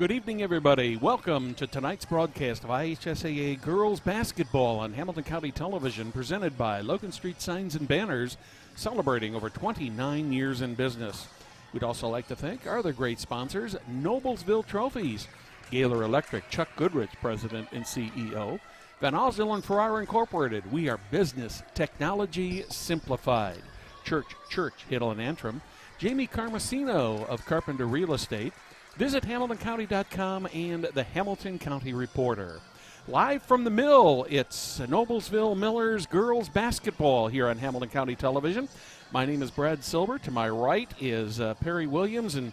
Good evening, everybody. Welcome to tonight's broadcast of IHSAA Girls Basketball on Hamilton County Television, presented by Logan Street Signs and Banners, celebrating over 29 years in business. We'd also like to thank our other great sponsors, Noblesville Trophies, Gaylor Electric, Chuck Goodrich, President and CEO, Van Osdale and Ferrara Incorporated. We are business technology simplified. Church, Hiddle and Antrim, Jamie Carmesino of Carpenter Real Estate. Visit HamiltonCounty.com and the Hamilton County Reporter. Live from the mill, it's Noblesville Millers girls basketball here on Hamilton County Television. My name is Brad Silver. To my right is Perry Williams. And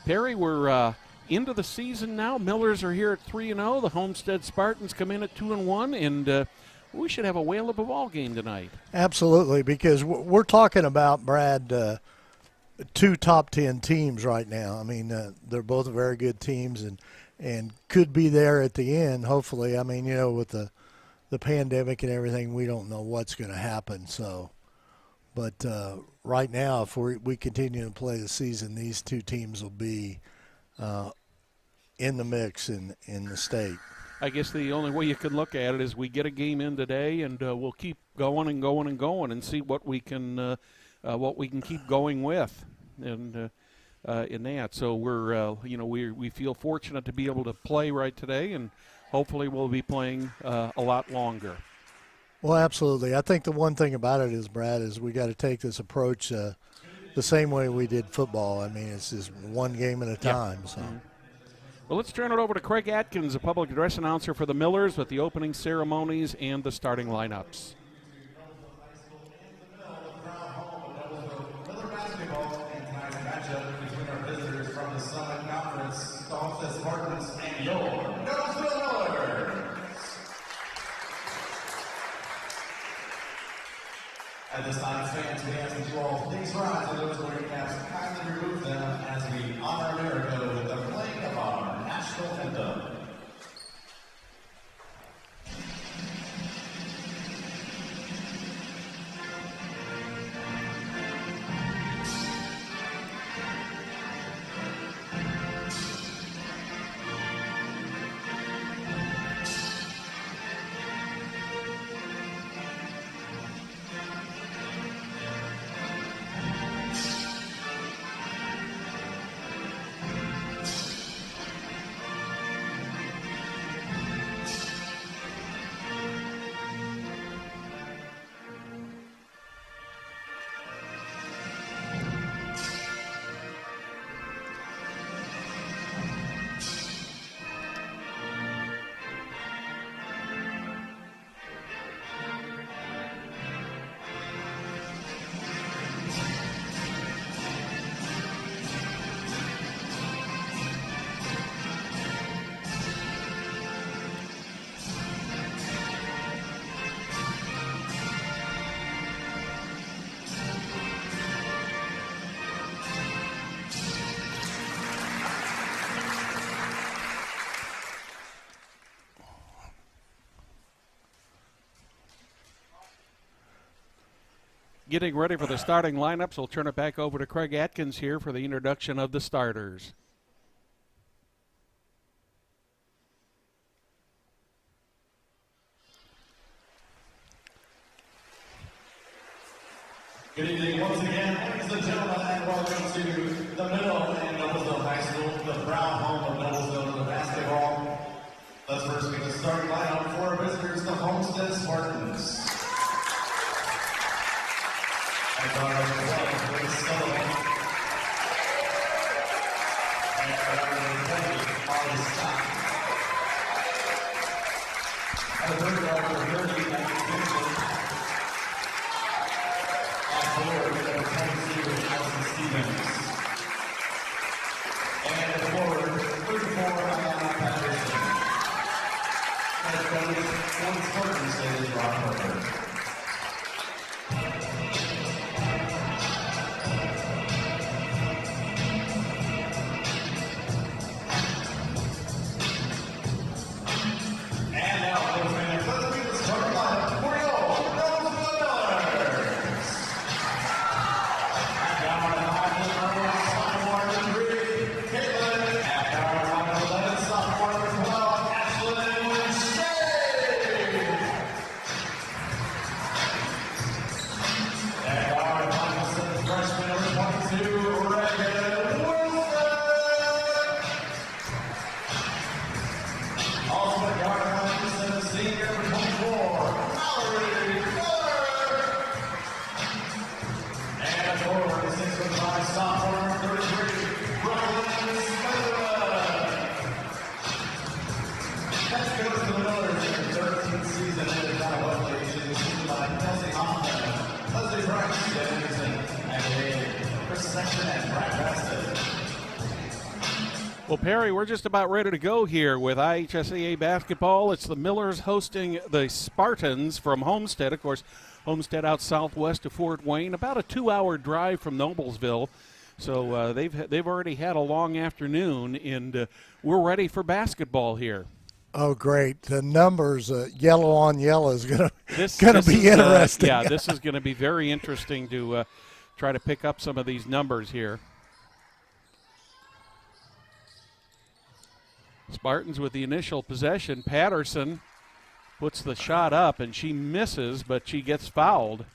Perry, we're into the season now. Millers are here at 3-0. The Homestead Spartans come in at 2-1, and we should have a whale of a ball game tonight. Absolutely, because we're talking about, Brad, two top 10 teams right now. I mean, they're both very good teams and could be there at the end, hopefully. I mean, you know, with the pandemic and everything, we don't know what's going to happen. So, but right now, if we continue to play the season, these two teams will be in the mix in the state. I guess the only way you can look at it is we get a game in today, and we'll keep going and see what we can keep going with, and in that. So we're we feel fortunate to be able to play right today, and hopefully we'll be playing a lot longer. Well, absolutely. I think the one thing about it is, Brad, is we got to take this approach the same way we did football. I mean, it's just one game at a time. So. Mm-hmm. Well, let's turn it over to Craig Atkins, a public address announcer for the Millers, with the opening ceremonies and the starting lineups. At this time, fans, we ask that you all please rise to those wearing caps and kindly remove them as we honor America with the playing of our national anthem. Getting ready for the starting lineups, we'll turn it back over to Craig Atkins here for the introduction of the starters. Good evening once again, ladies and gentlemen, and welcome to the middle and Noblesville High School, the proud home of Noblesville in the basketball. Let's first get the starting lineup for our visitors, the Homestead Spartans. And our 12, Grace Sullivan. And our 20, Holly Scott. And the third guard for 30, Matthew Vincent. On board, number 22, Allison Stevens. And at forward, 34, Alana Patterson. And coach, one Spartans, is Rob Harper. 13th season in the Town Wesley. She is teamed by Kelsey Hoffman, Leslie Price, Dan Anderson, and Chris Section and Brad Baston. Well, Perry, we're just about ready to go here with IHSAA basketball. It's the Millers hosting the Spartans from Homestead. Of course, Homestead out southwest of Fort Wayne, about a 2-hour drive from Noblesville. So they've already had a long afternoon, and we're ready for basketball here. Oh, great. The numbers, yellow on yellow, is going to be interesting. Yeah, this is going to be very interesting to try to pick up some of these numbers here. Spartans with the initial possession. Patterson puts the shot up, and she misses, but she gets fouled.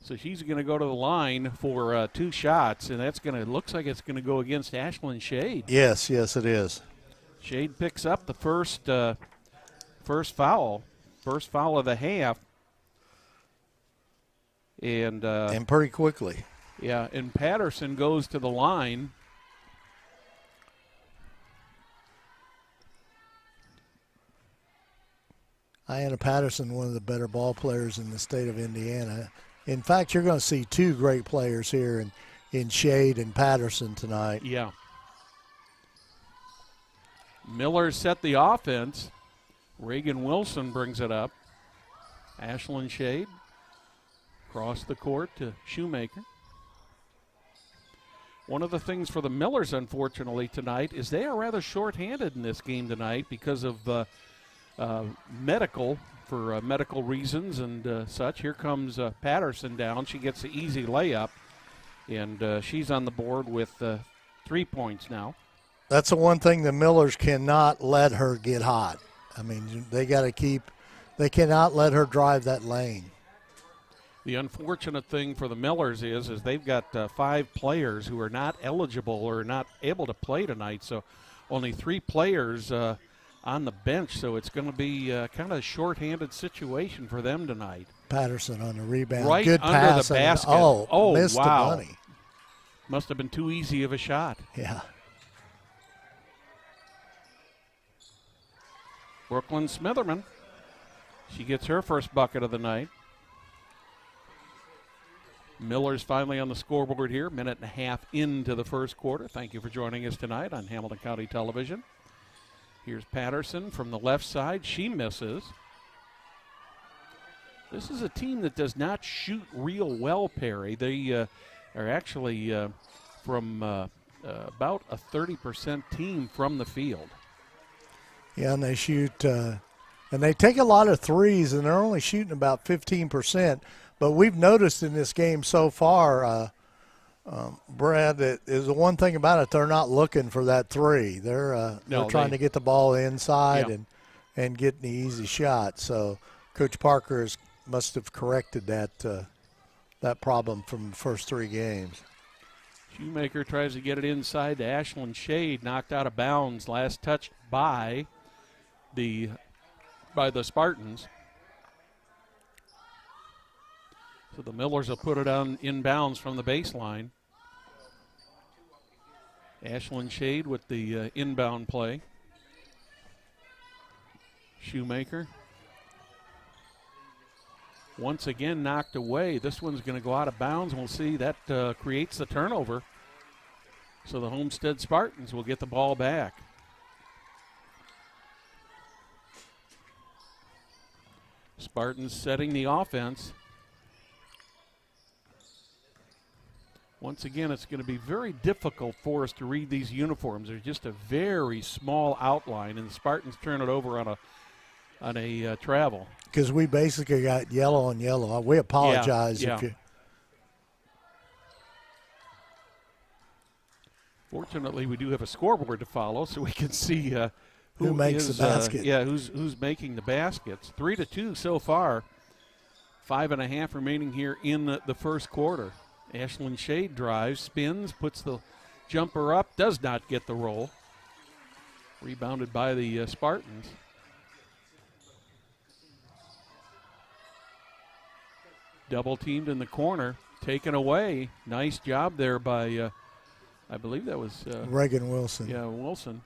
So she's going to go to the line for 2 shots, and that's going to looks like it's going to go against Ashlyn Shade. Yes, it is. Shade picks up the first foul of the half, and pretty quickly. Yeah, and Patterson goes to the line. Ayanna Patterson, one of the better ball players in the state of Indiana. In fact, you're going to see 2 great players here in Shade and Patterson tonight. Yeah. Miller set the offense. Reagan Wilson brings it up. Ashlyn Shade across the court to Shoemaker. One of the things for the Millers, unfortunately, tonight is they are rather shorthanded in this game tonight because of medical reasons and such. Here comes Patterson down. She gets the easy layup, and she's on the board with 3 points now. That's the one thing the Millers cannot let her get hot. I mean, they cannot let her drive that lane. The unfortunate thing for the Millers is they've got 5 players who are not eligible or not able to play tonight, so only 3 players on the bench, so it's going to be kind of a shorthanded situation for them tonight. Patterson on the rebound. Right Good under pass. the basket. Missed wow. the money. Must have been too easy of a shot. Yeah. Brooklyn Smitherman. She gets her first bucket of the night. Miller's finally on the scoreboard here, 1.5 into the first quarter. Thank you for joining us tonight on Hamilton County Television. Here's Patterson from the left side. She misses. This is a team that does not shoot real well, Perry. They are actually from about a 30% team from the field. Yeah, and they shoot, and they take a lot of threes, and they're only shooting about 15%. But we've noticed in this game so far, Brad, that is the one thing about it, they're not looking for that three. They're trying to get the ball inside and get the easy shot. So Coach Parker must have corrected that problem from the first 3 games. Shoemaker tries to get it inside to Ashlyn Shade, knocked out of bounds. Last touched by the Spartans. So the Millers will put it on inbounds from the baseline. Ashlyn Shade with the inbound play. Shoemaker. Once again knocked away. This one's going to go out of bounds. We'll see that creates the turnover. So the Homestead Spartans will get the ball back. Spartans setting the offense. Once again, it's going to be very difficult for us to read these uniforms. There's just a very small outline, and the Spartans turn it over on a travel. Because we basically got yellow on yellow. We apologize if you. Fortunately, we do have a scoreboard to follow, so we can see who makes the basket. Who's making the baskets. 3-2 so far. 5.5 remaining here in the first quarter. Ashlyn Shade drives, spins, puts the jumper up, does not get the roll. Rebounded by the Spartans. Double teamed in the corner, taken away. Nice job there by, I believe that was Reagan Wilson. Yeah, Wilson.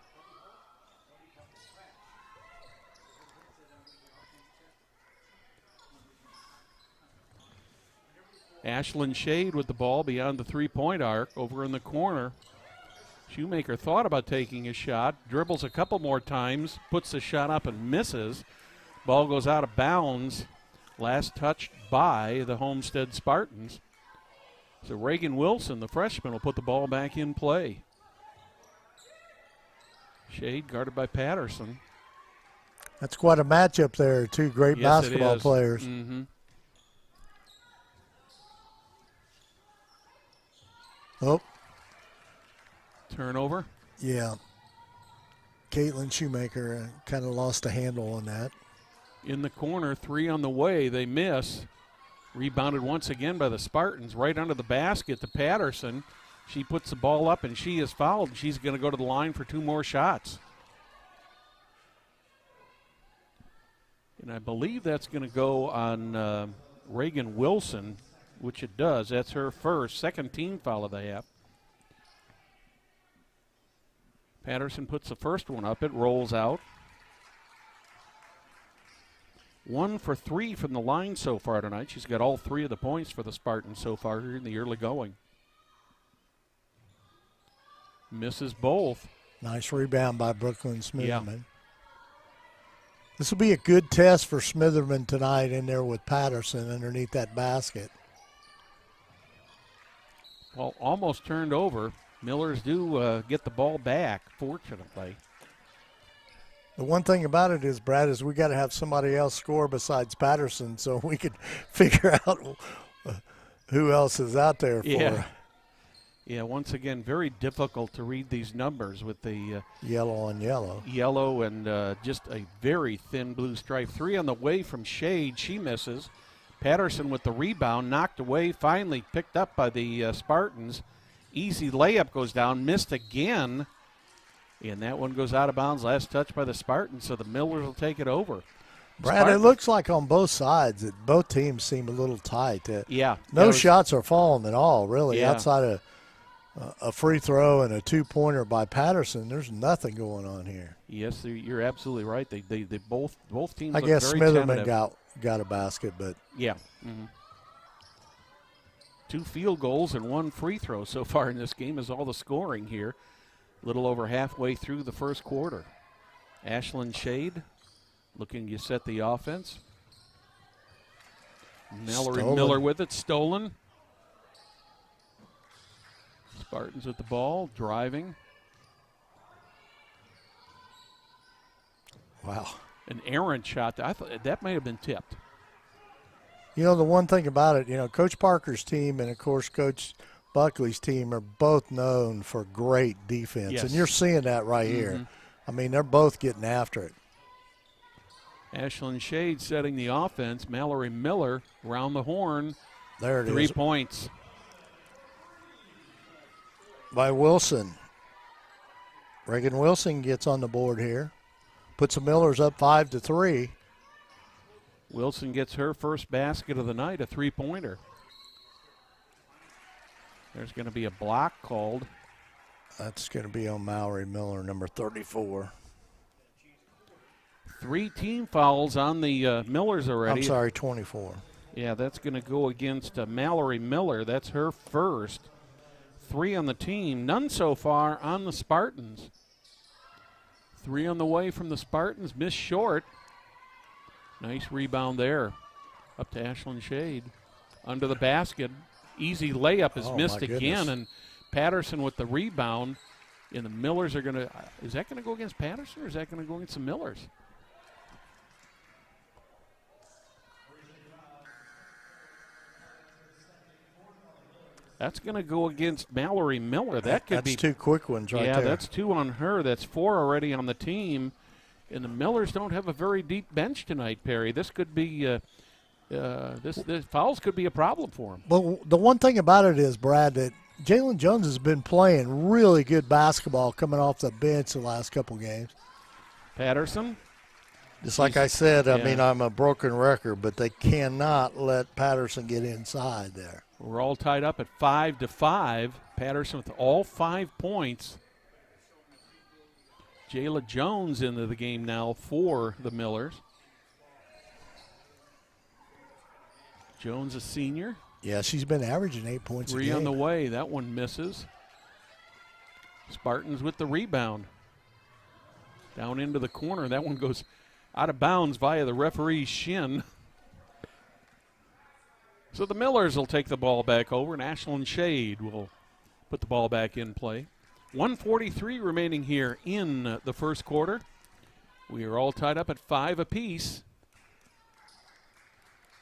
Ashlyn Shade with the ball beyond the three-point arc over in the corner. Shoemaker thought about taking a shot, dribbles a couple more times, puts the shot up and misses. Ball goes out of bounds. Last touched by the Homestead Spartans. So Reagan Wilson, the freshman, will put the ball back in play. Shade guarded by Patterson. That's quite a matchup there. Two great basketball players. Mm-hmm. Oh. Turnover. Yeah. Caitlin Shoemaker kind of lost a handle on that. In the corner, 3 on the way. They miss. Rebounded once again by the Spartans. Right under the basket to Patterson. She puts the ball up and she is fouled. She's going to go to the line for 2 more shots. And I believe that's going to go on Reagan Wilson, which it does. That's her second team foul of the half. Patterson puts the first one up. It rolls out. 1 for 3 from the line so far tonight. She's got all 3 of the points for the Spartans so far here in the early going. Misses both. Nice rebound by Brooklyn Smitherman. Yeah. This will be a good test for Smitherman tonight in there with Patterson underneath that basket. Well, almost turned over. Millers do get the ball back, fortunately. The one thing about it is, Brad, is we got to have somebody else score besides Patterson so we can figure out who else is out there for her. Yeah, once again, very difficult to read these numbers with the yellow on yellow. Yellow and just a very thin blue stripe. 3 on the way from Shade. She misses. Patterson with the rebound, knocked away, finally picked up by the Spartans. Easy layup goes down, missed again. And that one goes out of bounds. Last touch by the Spartans, so the Millers will take it over. Brad, it looks like on both sides that both teams seem a little tight. Yeah. No shots are falling at all, really, outside of a free throw and a 2-pointer by Patterson. There's nothing going on here. Yes, you're absolutely right. They both teams. I look guess very Smitherman tentative. got a basket, but yeah. Mm-hmm. 2 field goals and 1 free throw so far in this game is all the scoring here. A little over halfway through the first quarter. Ashlyn Shade looking to set the offense. Mallory Miller with it, stolen. Spartans with the ball, driving. Wow. An errant shot. I thought that may have been tipped. You know, the one thing about it, Coach Parker's team and, of course, Coach Buckley's team are both known for great defense. Yes. And you're seeing that right here. I mean, they're both getting after it. Ashlyn Shade setting the offense. Mallory Miller around the horn. There it 3 is. points. By Wilson. Reagan Wilson gets on the board here. Puts the Millers up 5-3. Wilson gets her first basket of the night, a 3-pointer. There's going to be a block called. That's going to be on Mallory Miller, number 34. 3 team fouls on the Millers already. I'm sorry, 24. Yeah, that's going to go against Mallory Miller. That's her first. 3 on the team. None so far on the Spartans. 3 on the way from the Spartans. Missed short. Nice rebound there. Up to Ashlyn Shade. Under the basket. Easy layup is missed again. And Patterson with the rebound. And the Millers are going to. Is that going to go against Patterson or is that going to go against the Millers? That's going to go against Mallory Miller. That's 2 quick ones right there. Yeah, that's 2 on her. That's 4 already on the team. And the Millers don't have a very deep bench tonight, Perry. This could be this fouls could be a problem for them. Well, the one thing about it is, Brad, that Jalen Jones has been playing really good basketball coming off the bench the last couple games. Patterson? Just like I said, I mean, I'm a broken record, but they cannot let Patterson get inside there. We're all tied up at 5-5. Patterson with all 5 points. Jayla Jones into the game now for the Millers. Jones, a senior. Yeah, she's been averaging 8 points a game. 3 on the way. That one misses. Spartans with the rebound. Down into the corner. That one goes out of bounds via the referee's shin. So the Millers will take the ball back over, and Ashland Shade will put the ball back in play. 1:43 remaining here in the first quarter. We are all tied up at 5 apiece.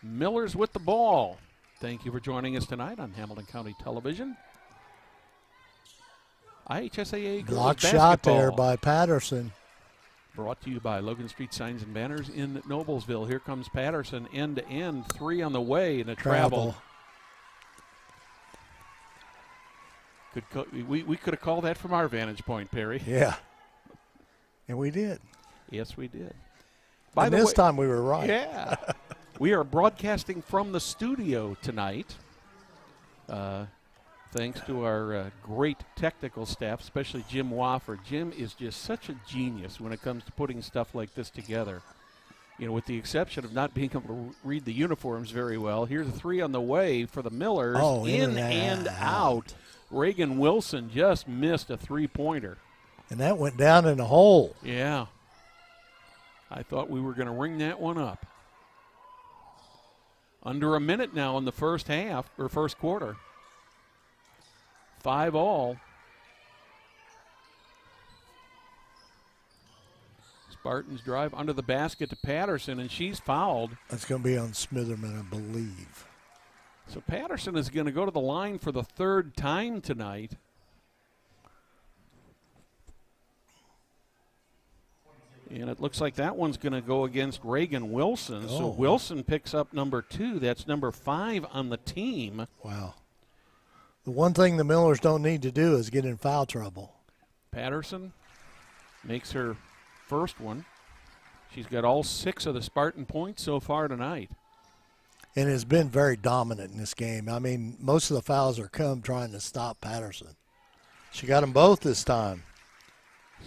Millers with the ball. Thank you for joining us tonight on Hamilton County Television. IHSAA girls Block basketball. shot there by Patterson. Brought to you by Logan Street Signs and Banners in Noblesville. Here comes Patterson, end-to-end, 3 on the way, and a travel. We could have called that from our vantage point, Perry. Yeah. And we did. Yes, we did. And this time we were right. Yeah. We are broadcasting from the studio tonight. Thanks to our great technical staff, especially Jim Wofford. Jim is just such a genius when it comes to putting stuff like this together. You know, with the exception of not being able to read the uniforms very well. Here's a 3 on the way for the Millers. In and out. Reagan Wilson just missed a 3-pointer. And that went down in a hole. Yeah. I thought we were going to ring that one up. Under a minute now in the first half, or first quarter. 5 all. Spartans drive under the basket to Patterson, and she's fouled. That's going to be on Smitherman, I believe. So Patterson is going to go to the line for the 3rd time tonight. And it looks like that one's going to go against Reagan Wilson. Oh. So Wilson picks up number 2. That's number 5 on the team. Wow. The one thing the Millers don't need to do is get in foul trouble. Patterson makes her first one. She's got all 6 of the Spartan points so far tonight. And has been very dominant in this game. I mean, most of the fouls are come trying to stop Patterson. She got them both this time.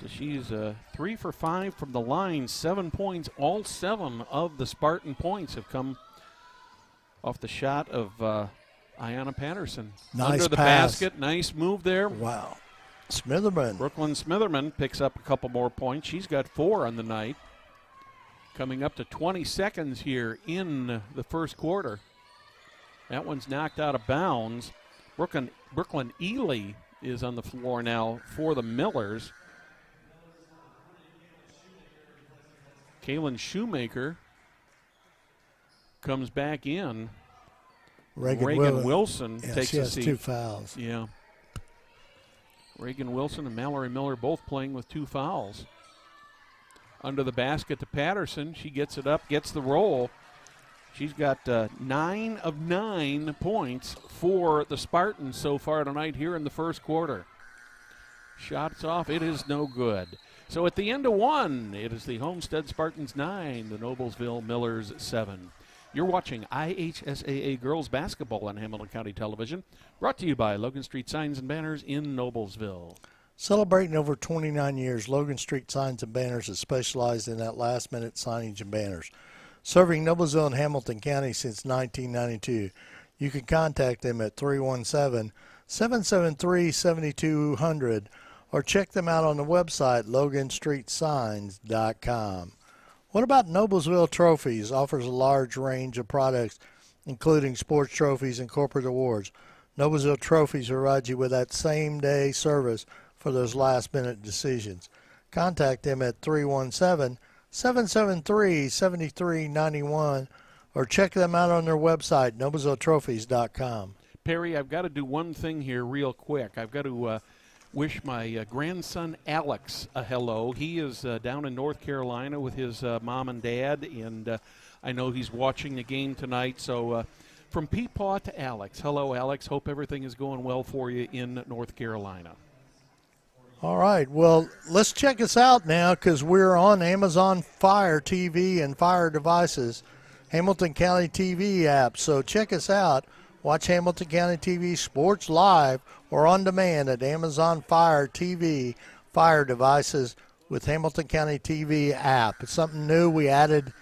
So she's 3 for 5 from the line, 7 points. All 7 of the Spartan points have come off the shot of Ayanna Patterson. Nice Under the pass. basket, nice move there. Wow. Smitherman. Brooklyn Smitherman picks up a couple more points. She's got 4 on the night. Coming up to 20 seconds here in the first quarter. That one's knocked out of bounds. Brooklyn Ely is on the floor now for the Millers. Kaylin Shoemaker comes back in. Reagan Wilson takes she a has seat. 2 fouls. Yeah. Reagan Wilson and Mallory Miller both playing with 2 fouls. Under the basket to Patterson. She gets it up, gets the roll. She's got 9 of 9 points for the Spartans so far tonight here in the first quarter. Shots off. It is no good. So at the end of 1, it is the Homestead Spartans 9, the Noblesville Millers 7. You're watching IHSAA Girls Basketball on Hamilton County Television, brought to you by Logan Street Signs and Banners in Noblesville. Celebrating over 29 years, Logan Street Signs and Banners has specialized in that last-minute signage and banners. Serving Noblesville and Hamilton County since 1992. You can contact them at 317-773-7200 or check them out on the website loganstreetsigns.com. What about Noblesville Trophies? Offers a large range of products, including sports trophies and corporate awards. Noblesville Trophies will provide you with that same-day service for those last-minute decisions. Contact them at 317-773-7391 or check them out on their website, noblesvilletrophies.com. Perry, I've got to do one thing here real quick. I've got to wish my grandson Alex a hello. He is down in North Carolina with his mom and dad, and I know he's watching the game tonight. So from Peepaw to Alex, hello, Alex. Hope everything is going well for you in North Carolina. All right, well, let's check us out now because we're on Amazon Fire TV and Fire devices, Hamilton County TV app. So check us out. Watch Hamilton County TV Sports live or on demand at Amazon Fire TV, Fire devices with Hamilton County TV app. It's something new we added,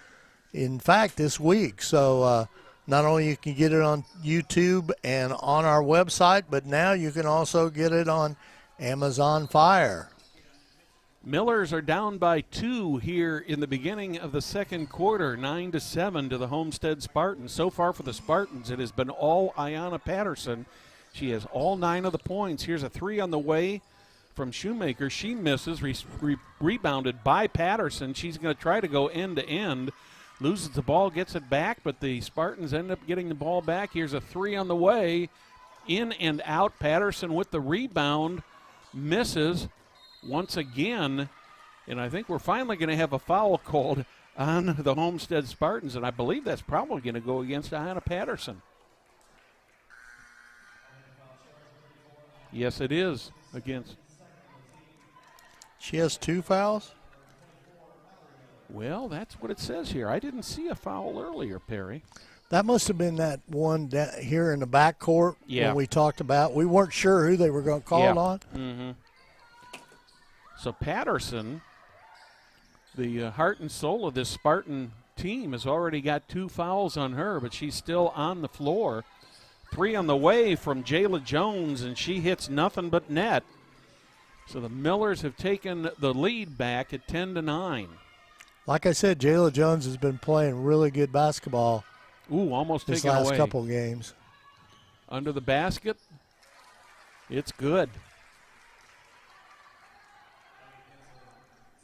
in fact, this week. So Not only you can get it on YouTube and on our website, but now you can also get it on Amazon Fire. Millers are down by 2 here in the beginning of the second quarter, 9-7 to the Homestead Spartans. So far for the Spartans, it has been all Ayanna Patterson. She has all 9 of the points. Here's a 3 on the way from Shoemaker. She misses, rebounded by Patterson. She's going to try to go end to end. Loses the ball, gets it back, but the Spartans end up getting the ball back. Here's a 3 on the way. In and out. Patterson with the rebound. Misses once again. And I think we're finally going to have a foul called on the Homestead Spartans, and I believe that's probably going to go against Ayanna Patterson. Yes, it is against. She has 2 fouls? Well, that's what it says here. I didn't see a foul earlier, Perry. That must have been that one here in the backcourt when we talked about. We weren't sure who they were going to call it on. Mm-hmm. So Patterson, the heart and soul of this Spartan team, has already got 2 fouls on her, but she's still on the floor. 3 on the way from Jayla Jones, and she hits nothing but net. So the Millers have taken the lead back at 10-9. Like I said, Jayla Jones has been playing really good basketball. Ooh, almost this taken away. last couple games. Under the basket, it's good.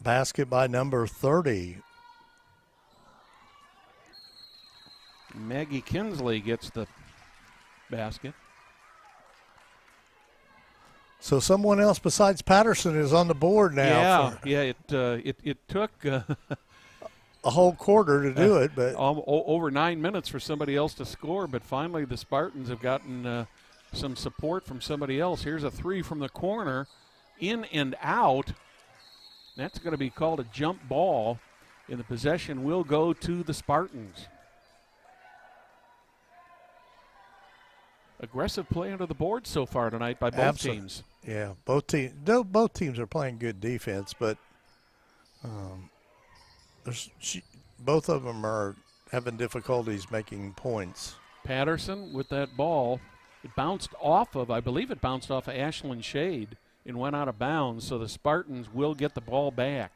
Basket by number 30. Maggie Kinsley gets the basket. So someone else besides Patterson is on the board now. It took a whole quarter to do it, but over 9 minutes for somebody else to score. But finally, the Spartans have gotten some support from somebody else. Here's a 3 from the corner, in and out. That's going to be called a jump ball, and the possession will go to the Spartans. Aggressive play under the board so far tonight by both teams. Yeah, both teams are playing good defense, but both of them are having difficulties making points. Patterson with that ball. It bounced off of, I believe it bounced off of Ashlyn Shade and went out of bounds, so the Spartans will get the ball back.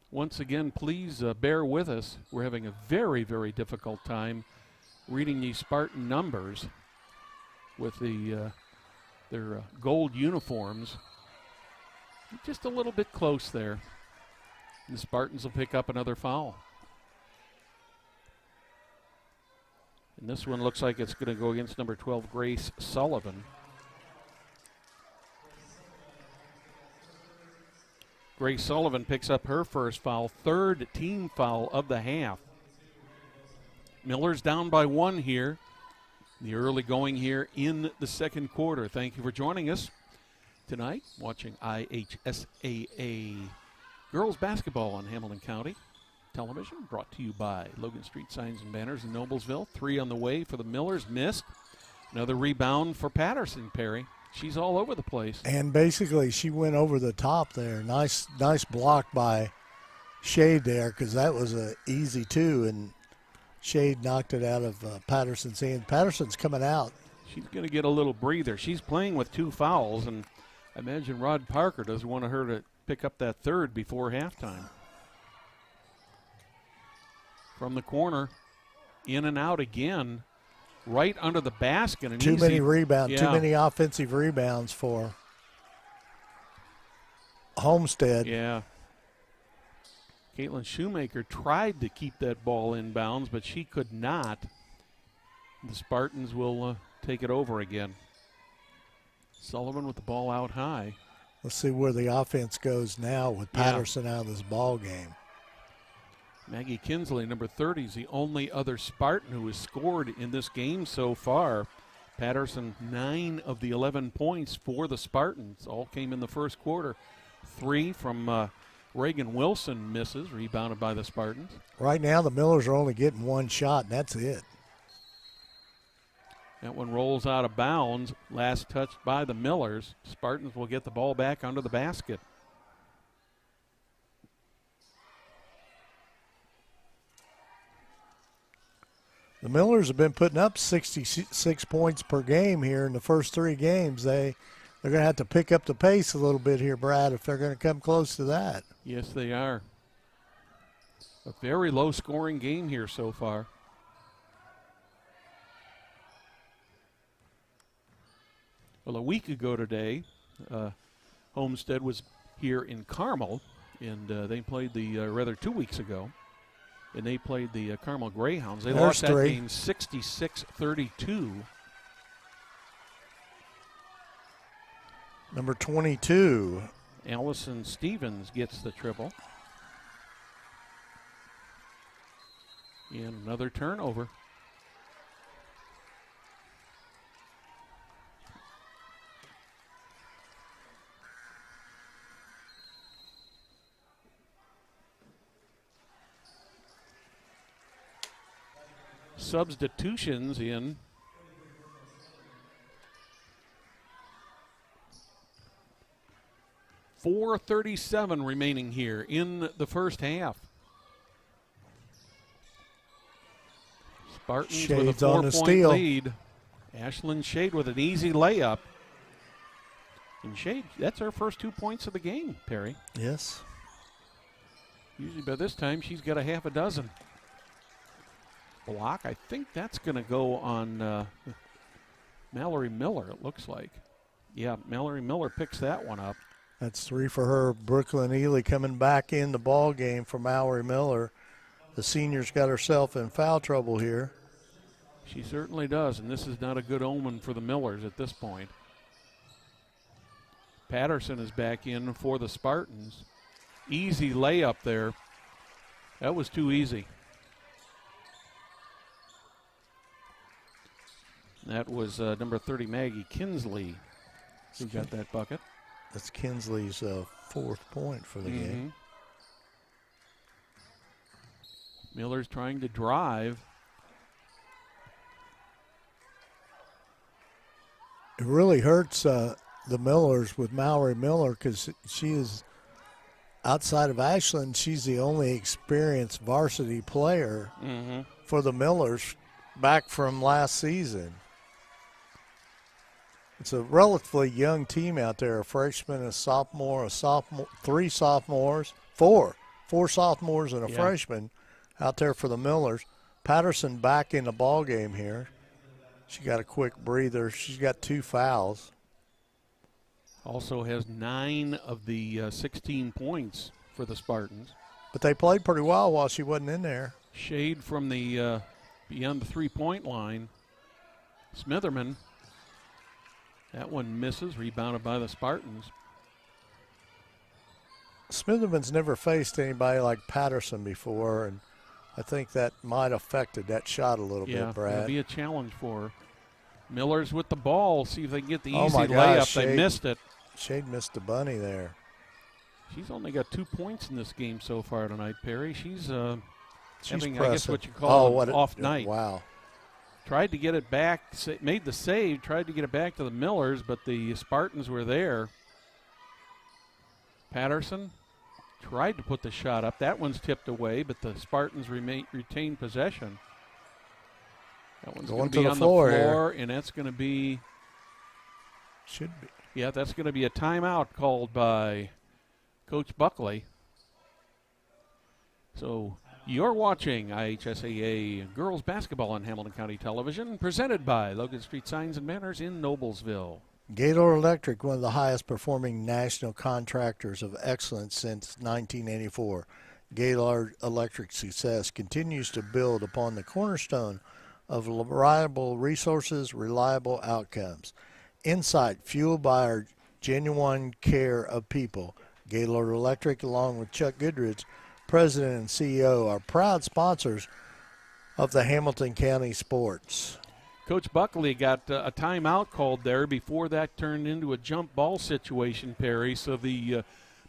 Once again, please bear with us. We're having a very, very difficult time reading these Spartan numbers with their gold uniforms. Just a little bit close there. The Spartans will pick up another foul. And this one looks like it's going to go against number 12, Grace Sullivan. Grace Sullivan picks up her first foul, 3rd team foul of the half. Miller's down by 1 here. The early going here in the second quarter. Thank you for joining us tonight, watching IHSAA girls basketball on Hamilton County Television, brought to you by Logan Street Signs and Banners in Noblesville. 3 on the way for the Millers, missed. Another rebound for Patterson, Perry. She's all over the place. And basically she went over the top there. Nice block by Shade there, because that was an easy 2, and Shade knocked it out of Patterson's hand. Patterson's coming out. She's going to get a little breather. She's playing with 2 fouls, and I imagine Rod Parker doesn't want her to pick up that 3rd before halftime. From the corner, in and out again, right under the basket. Too many rebounds, too many offensive rebounds for Homestead. Yeah. Caitlin Shoemaker tried to keep that ball in bounds, but she could not. The Spartans will take it over again. Sullivan with the ball out high. Let's see where the offense goes now with Patterson out of this ball game. Maggie Kinsley, number 30, is the only other Spartan who has scored in this game so far. Patterson, 9 of the 11 points for the Spartans. All came in the first quarter. 3 from Reagan Wilson misses, rebounded by the Spartans. Right now the Millers are only getting 1 shot, and that's it. That one rolls out of bounds. Last touched by the Millers. Spartans will get the ball back under the basket. The Millers have been putting up 66 points per game here in the first 3 games. They're going to have to pick up the pace a little bit here, Brad, if they're going to come close to that. Yes, they are. A very low-scoring game here so far. Well, a week ago today, Homestead was here in Carmel, and they played 2 weeks ago, and they played the Carmel Greyhounds. They lost that game 66-32. Number 22. Allison Stevens gets the triple. And another turnover. Substitutions in. .437 remaining here in the first half. Spartans Shades with a 4-point lead. Ashlyn Shade with an easy layup. And Shade, that's her first 2 points of the game, Perry. Yes. Usually by this time she's got a half a dozen. Block, I think that's going to go on Mallory Miller, it looks like. Yeah, Mallory Miller picks that one up. That's 3 for her. Brooklyn Ely coming back in the ball game for Mallory Miller. The senior's got herself in foul trouble here. She certainly does, and this is not a good omen for the Millers at this point. Patterson is back in for the Spartans. Easy layup there. That was too easy. That was number 30, Maggie Kinsley, who got that bucket. That's Kinsley's 4th point for the game. Miller's trying to drive. It really hurts the Millers with Mallory Miller because she is, outside of Ashland, she's the only experienced varsity player for the Millers back from last season. It's a relatively young team out there, a freshman, a sophomore, 3 sophomores, 4 sophomores and a freshman out there for the Millers. Patterson back in the ball game here. She got a quick breather. She's got 2 fouls. Also has 9 of the 16 points for the Spartans. But they played pretty well while she wasn't in there. Shade from the beyond the 3-point line. Smitherman. That one misses, rebounded by the Spartans. Smitherman's never faced anybody like Patterson before, and I think that might have affected that shot a little bit, Brad. It'll be a challenge for her. Miller's with the ball. See if they can get the easy my layup. gosh, They missed it. Shade missed the bunny there. She's only got 2 points in this game so far tonight, Perry. She's having, pressing. I guess, what you call an off night. Wow. Tried to get it back, made the save, tried to get it back to the Millers, but the Spartans were there. Patterson tried to put the shot up. That one's tipped away, but the Spartans retain possession. That one's going to be on the floor, and that's going to be... Should be. Yeah, that's going to be a timeout called by Coach Buckley. So you're watching IHSAA girls basketball on Hamilton County Television, presented by Logan Street Signs and Banners in Noblesville. Gaylord Electric, one of the highest performing national contractors of excellence since 1984. Gaylord Electric's success continues to build upon the cornerstone of reliable resources, reliable outcomes. Insight fueled by our genuine care of people. Gaylord Electric, along with Chuck Goodrich, President and CEO, are proud sponsors of the Hamilton County sports. Coach Buckley got a timeout called there before that turned into a jump ball situation, Perry. So the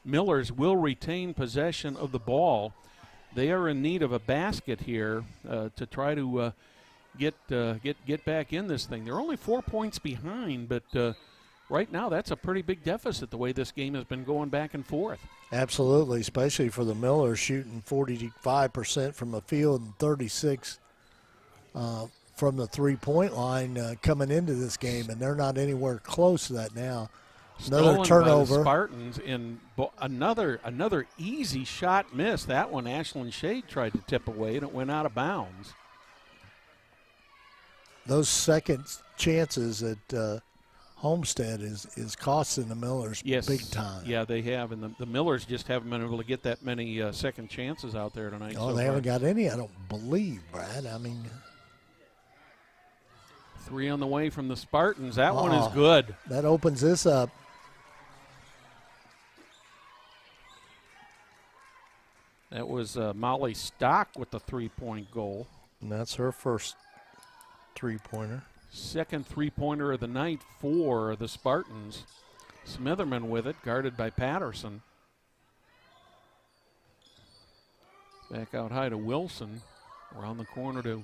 Millers will retain possession of the ball. They are in need of a basket here to try to get back in this thing. They're only 4 points behind, but right now that's a pretty big deficit the way this game has been going back and forth. Absolutely, especially for the Millers, shooting 45% from the field and 36% from the three-point line coming into this game, and they're not anywhere close to that now. Another Stolen turnover. by the Spartans, and another easy shot miss. That one Ashlyn Shade tried to tip away, and it went out of bounds. Those second chances at Homestead is costing the Millers big time. Yeah, they have, and the Millers just haven't been able to get that many second chances out there tonight. Oh, so they haven't got any, I don't believe, Brad. I mean, 3 on the way from the Spartans. That one is good. That opens this up. That was Molly Stock with the 3-point goal. And that's her first three-pointer. Second three-pointer of the night for the Spartans. Smitherman with it, guarded by Patterson. Back out high to Wilson. Around the corner to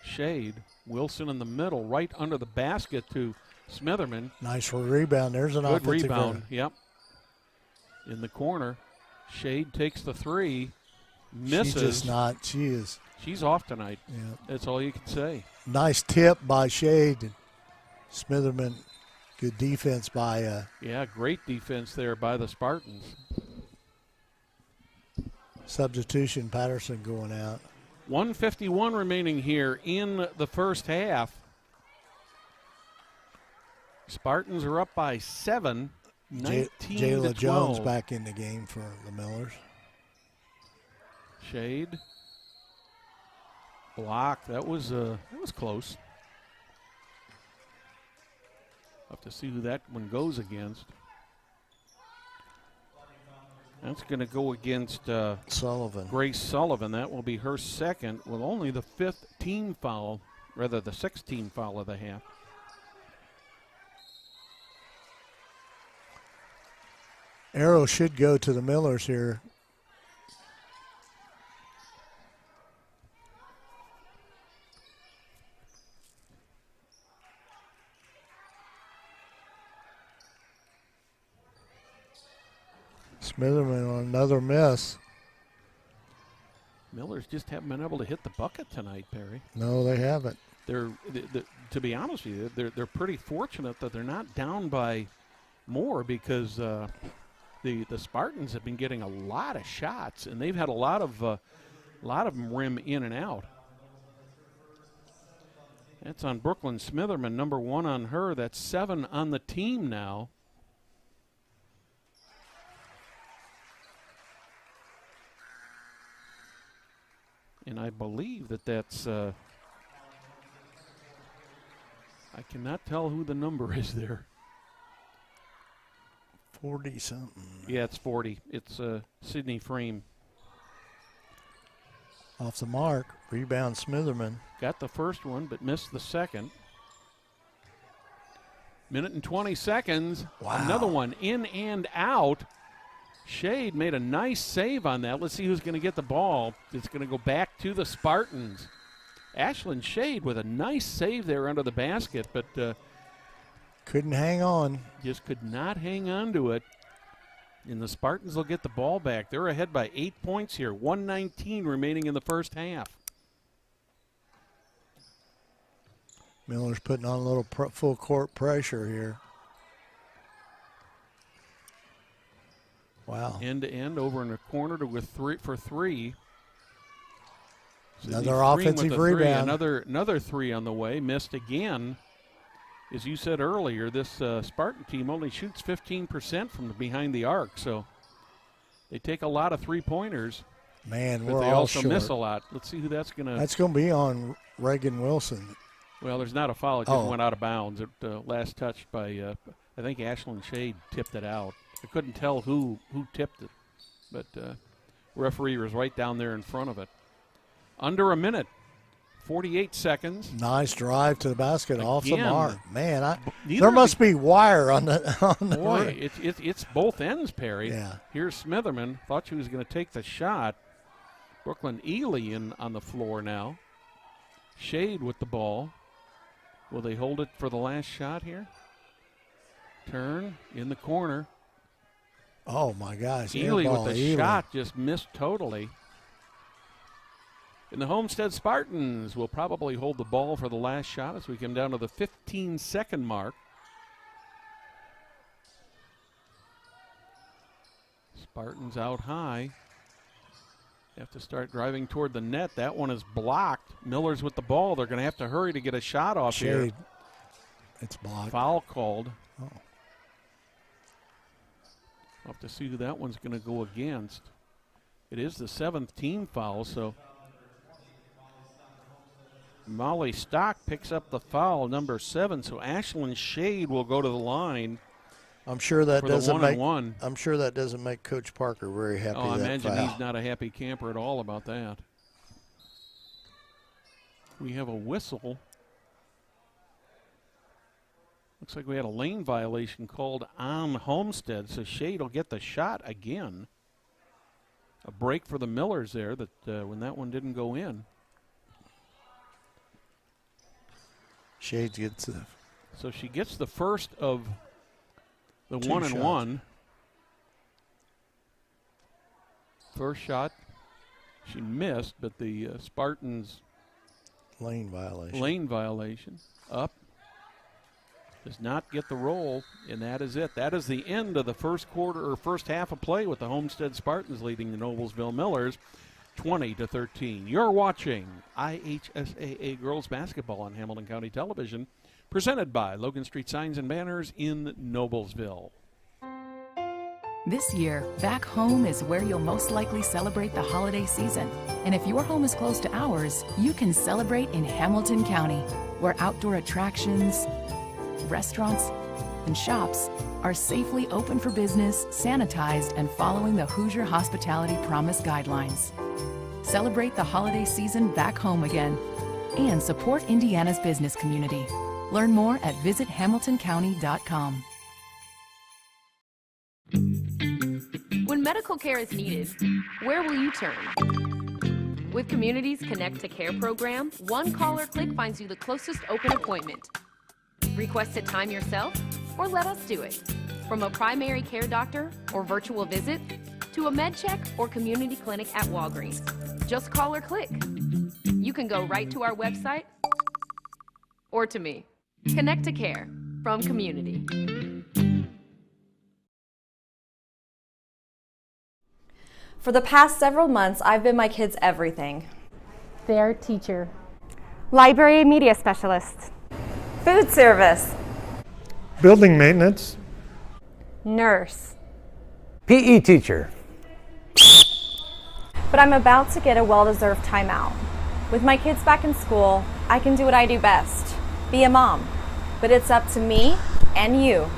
Shade. Wilson in the middle, right under the basket to Smitherman. Nice rebound. There's an good offensive rebound. Yep. In the corner. Shade takes the 3. Misses. She's just not. She's off tonight. Yeah. That's all you can say. Nice tip by Shade. And Smitherman, good defense by. Yeah, great defense there by the Spartans. Substitution, Patterson going out. 1:51 remaining here in the first half. Spartans are up by 7, 19 Jayla to 12. Jones back in the game for the Millers. Shade. Block. That was close. Have to see who that one goes against. That's going to go against Sullivan. Grace Sullivan. That will be her second, with only the 5th team foul, rather the 6th team foul of the half. Arrow should go to the Millers here. Smitherman on another miss. Millers just haven't been able to hit the bucket tonight, Perry. No, they haven't. To be honest with you, they're pretty fortunate that they're not down by more, because the Spartans have been getting a lot of shots, and they've had a lot of them rim in and out. That's on Brooklyn Smitherman, number 1 on her. That's 7 on the team now. And I believe that's, I cannot tell who the number is there. 40-something. Yeah, it's 40. It's Sydney Frame. Off the mark. Rebound Smitherman. Got the first one, but missed the second. Minute and 20 seconds. Wow. Another one in and out. Shade made a nice save on that. Let's see who's going to get the ball. It's going to go back to the Spartans. Ashlyn Shade with a nice save there under the basket, but couldn't hang on. Just could not hang on to it. And the Spartans will get the ball back. They're ahead by 8 points here. 1:19 remaining in the first half. Miller's putting on a little full court pressure here. Wow. End to end over in the corner for 3. Another offensive rebound. Another 3 on the way. Missed again. As you said earlier, this Spartan team only shoots 15% from behind the arc, so they take a lot of 3-pointers. Man, but we're they all also short. miss a lot. Let's see who that's going to. That's going to be on Reagan Wilson. Well, there's not a foul. It just went out of bounds. It last touched by, I think Ashlyn Shade tipped it out. I couldn't tell who tipped it, but referee was right down there in front of it. Under a minute, 48 seconds. Nice drive to the basket. Again, off the mark. Man, there must be wire on the boy, it's both ends, Perry. Yeah. Here's Smitherman. Thought she was going to take the shot. Brooklyn Ely on the floor now. Shade with the ball. Will they hold it for the last shot here? Turn in the corner. Oh, my gosh. Ely with the shot just missed totally. And the Homestead Spartans will probably hold the ball for the last shot as we come down to the 15-second mark. Spartans out high. Have to start driving toward the net. That one is blocked. Miller's with the ball. They're going to have to hurry to get a shot off here. It's blocked. Foul called. Oh. We'll have to see who that one's going to go against. It is the 7th team foul, so Molly Stock picks up the foul, number 7. So Ashlyn Shade will go to the line. I'm sure that doesn't make. One. I'm sure that doesn't make Coach Parker very happy. Oh, I that imagine foul. he's not a happy camper at all about that. We have a whistle. Looks like we had a lane violation called on Homestead, so Shade will get the shot again. A break for the Millers there that when that one didn't go in. Shade gets the. So she gets the first of the 2 1-and-1. shots. First shot, she missed, but the Spartans Lane violation. lane violation up. Does not get the roll, and that is it. That is the end of the first quarter or first half of play with the Homestead Spartans leading the Noblesville Millers 20-13. You're watching IHSAA Girls Basketball on Hamilton County Television, presented by Logan Street Signs and Banners in Noblesville. This year, back home is where you'll most likely celebrate the holiday season. And if your home is close to ours, you can celebrate in Hamilton County, where outdoor attractions, restaurants, and shops are safely open for business, sanitized, and following the Hoosier Hospitality Promise guidelines. Celebrate the holiday season back home again and support Indiana's business community. Learn more at visithamiltoncounty.com. When medical care is needed, where will you turn? With Community's Connect to Care program, one call or click finds you the closest open appointment. Request a time yourself, or let us do it. From a primary care doctor or virtual visit, to a med check or community clinic at Walgreens. Just call or click. You can go right to our website or to me. Connect to Care from Community. For the past several months, I've been my kids' everything. Their teacher. Library media specialist. Food service. Building maintenance. Nurse. PE teacher. But I'm about to get a well-deserved timeout. With my kids back in school, I can do what I do best, be a mom. But it's up to me and you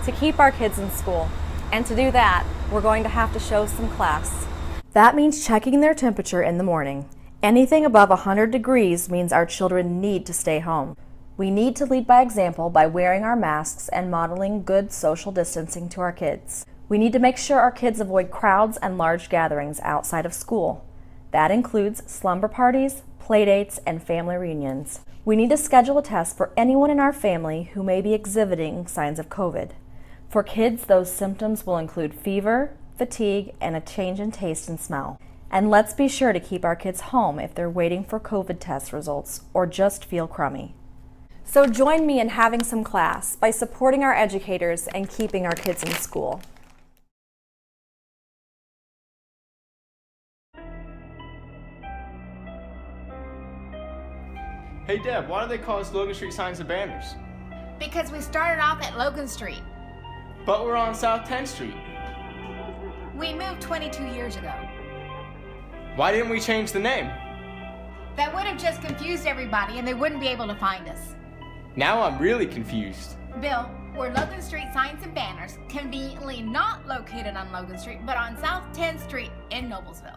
to keep our kids in school. And to do that, we're going to have to show some class. That means checking their temperature in the morning. Anything above 100 degrees means our children need to stay home. We need to lead by example by wearing our masks and modeling good social distancing to our kids. We need to make sure our kids avoid crowds and large gatherings outside of school. That includes slumber parties, playdates, and family reunions. We need to schedule a test for anyone in our family who may be exhibiting signs of COVID. For kids, those symptoms will include fever, fatigue, and a change in taste and smell. And let's be sure to keep our kids home if they're waiting for COVID test results or just feel crummy. So join me in having some class by supporting our educators and keeping our kids in school. Hey Deb, why do they call us Logan Street Signs and Banners? Because we started off at Logan Street. But we're on South 10th Street. We moved 22 years ago. Why didn't we change the name? That would have just confused everybody and they wouldn't be able to find us. Now I'm really confused. Bill, we're Logan Street Signs and Banners, conveniently not located on Logan Street, but on South 10th Street in Noblesville.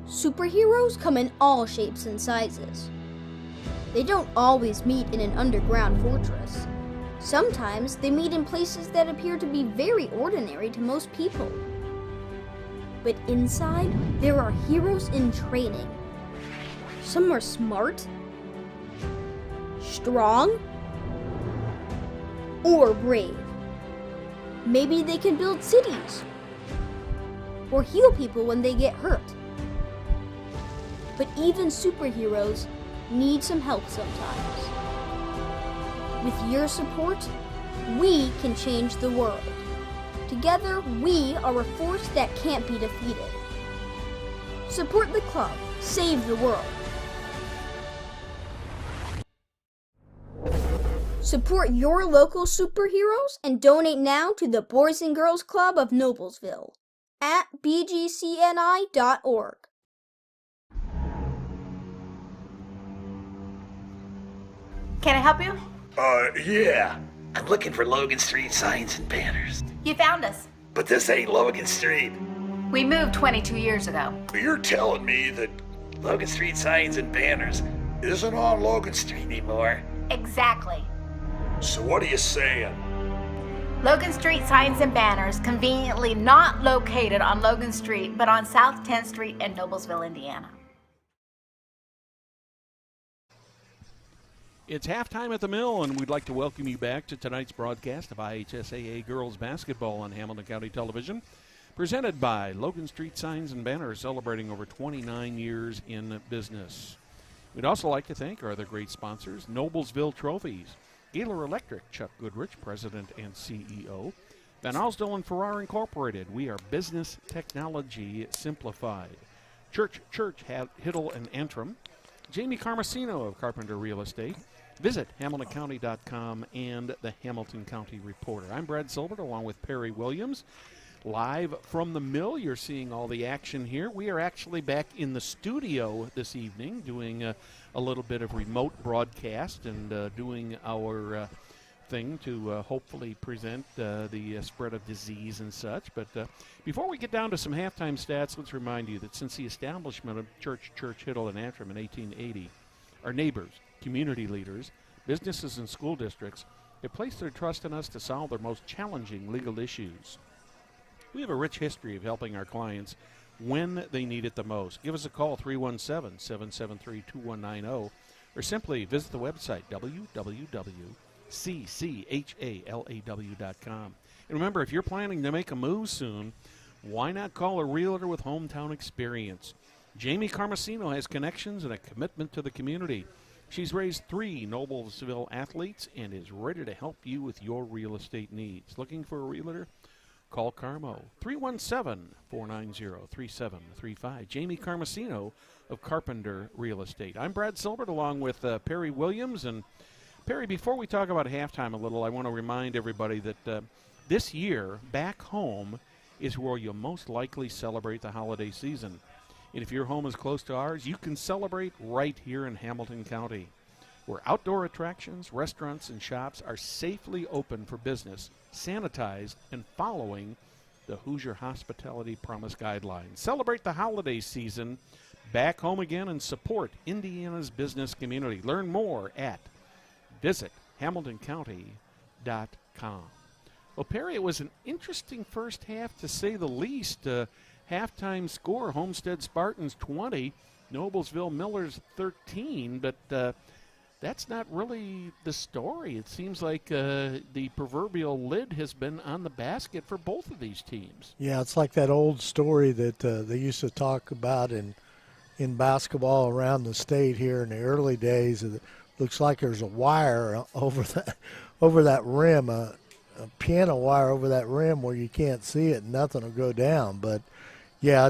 Superheroes come in all shapes and sizes. They don't always meet in an underground fortress. Sometimes they meet in places that appear to be very ordinary to most people. But inside, there are heroes in training. Some are smart, strong, or brave. Maybe they can build cities, or heal people when they get hurt. but even superheroes need some help sometimes. With your support, we can change the world. Together, we are a force that can't be defeated. Support the club. Save the world. Support your local superheroes and donate now to the Boys and Girls Club of Noblesville at bgcni.org. Can I help you? Yeah. I'm looking for Logan Street signs and banners. You found us. But this ain't Logan Street. We moved 22 years ago. You're telling me that Logan Street signs and banners isn't on Logan Street anymore? Exactly. So what are you saying? Logan Street signs and banners conveniently not located on Logan Street, but on South 10th Street in Noblesville, Indiana. It's halftime at the Mill, and we'd like to welcome you back to tonight's broadcast of IHSAA Girls Basketball on Hamilton County Television, presented by Logan Street Signs and Banners, celebrating over 29 years in business. We'd also like to thank our other great sponsors, Noblesville Trophies, Gaylor Electric, Chuck Goodrich, President and CEO, Van Alsdale and Farrar Incorporated, we are business technology simplified, Church, Hiddle and Antrim, Jamie Carmesino of Carpenter Real Estate. Visit HamiltonCounty.com and the Hamilton County Reporter. I'm Brad Silbert along with Perry Williams. Live from the Mill, you're seeing all the action here. We are actually back in the studio this evening doing a little bit of remote broadcast and doing our thing to hopefully prevent the spread of disease and such. But before we get down to some halftime stats, let's remind you that since the establishment of Church, Hiddle, and Antrim in 1880, our neighbors, community leaders, businesses, and school districts have placed their trust in us to solve their most challenging legal issues. We have a rich history of helping our clients when they need it the most. Give us a call, 317-773-2190, or simply visit the website, www.cchalaw.com. And remember, if you're planning to make a move soon, why not call a realtor with hometown experience? Jamie Carmesino has connections and a commitment to the community. She's raised 3 Noblesville athletes and is ready to help you with your real estate needs. Looking for a realtor? Call Carmo, 317-490-3735. Jamie Carmesino of Carpenter Real Estate. I'm Brad Silbert along with Perry Williams. And Perry, before we talk about halftime a little, I want to remind everybody that this year, back home, is where you'll most likely celebrate the holiday season. And if your home is close to ours, you can celebrate right here in Hamilton County, where outdoor attractions, restaurants, and shops are safely open for business, sanitized, and following the Hoosier Hospitality Promise Guidelines. Celebrate the holiday season back home again and support Indiana's business community. Learn more at visithamiltoncounty.com. Well, Perry, it was an interesting first half, to say the least. Halftime score, Homestead Spartans 20, Noblesville Millers 13, but that's not really the story. It seems like the proverbial lid has been on the basket for both of these teams. Yeah, it's like that old story that they used to talk about in basketball around the state here in the early days. It looks like there's a wire over that rim, a piano wire over that rim where you can't see it and nothing will go down. But yeah,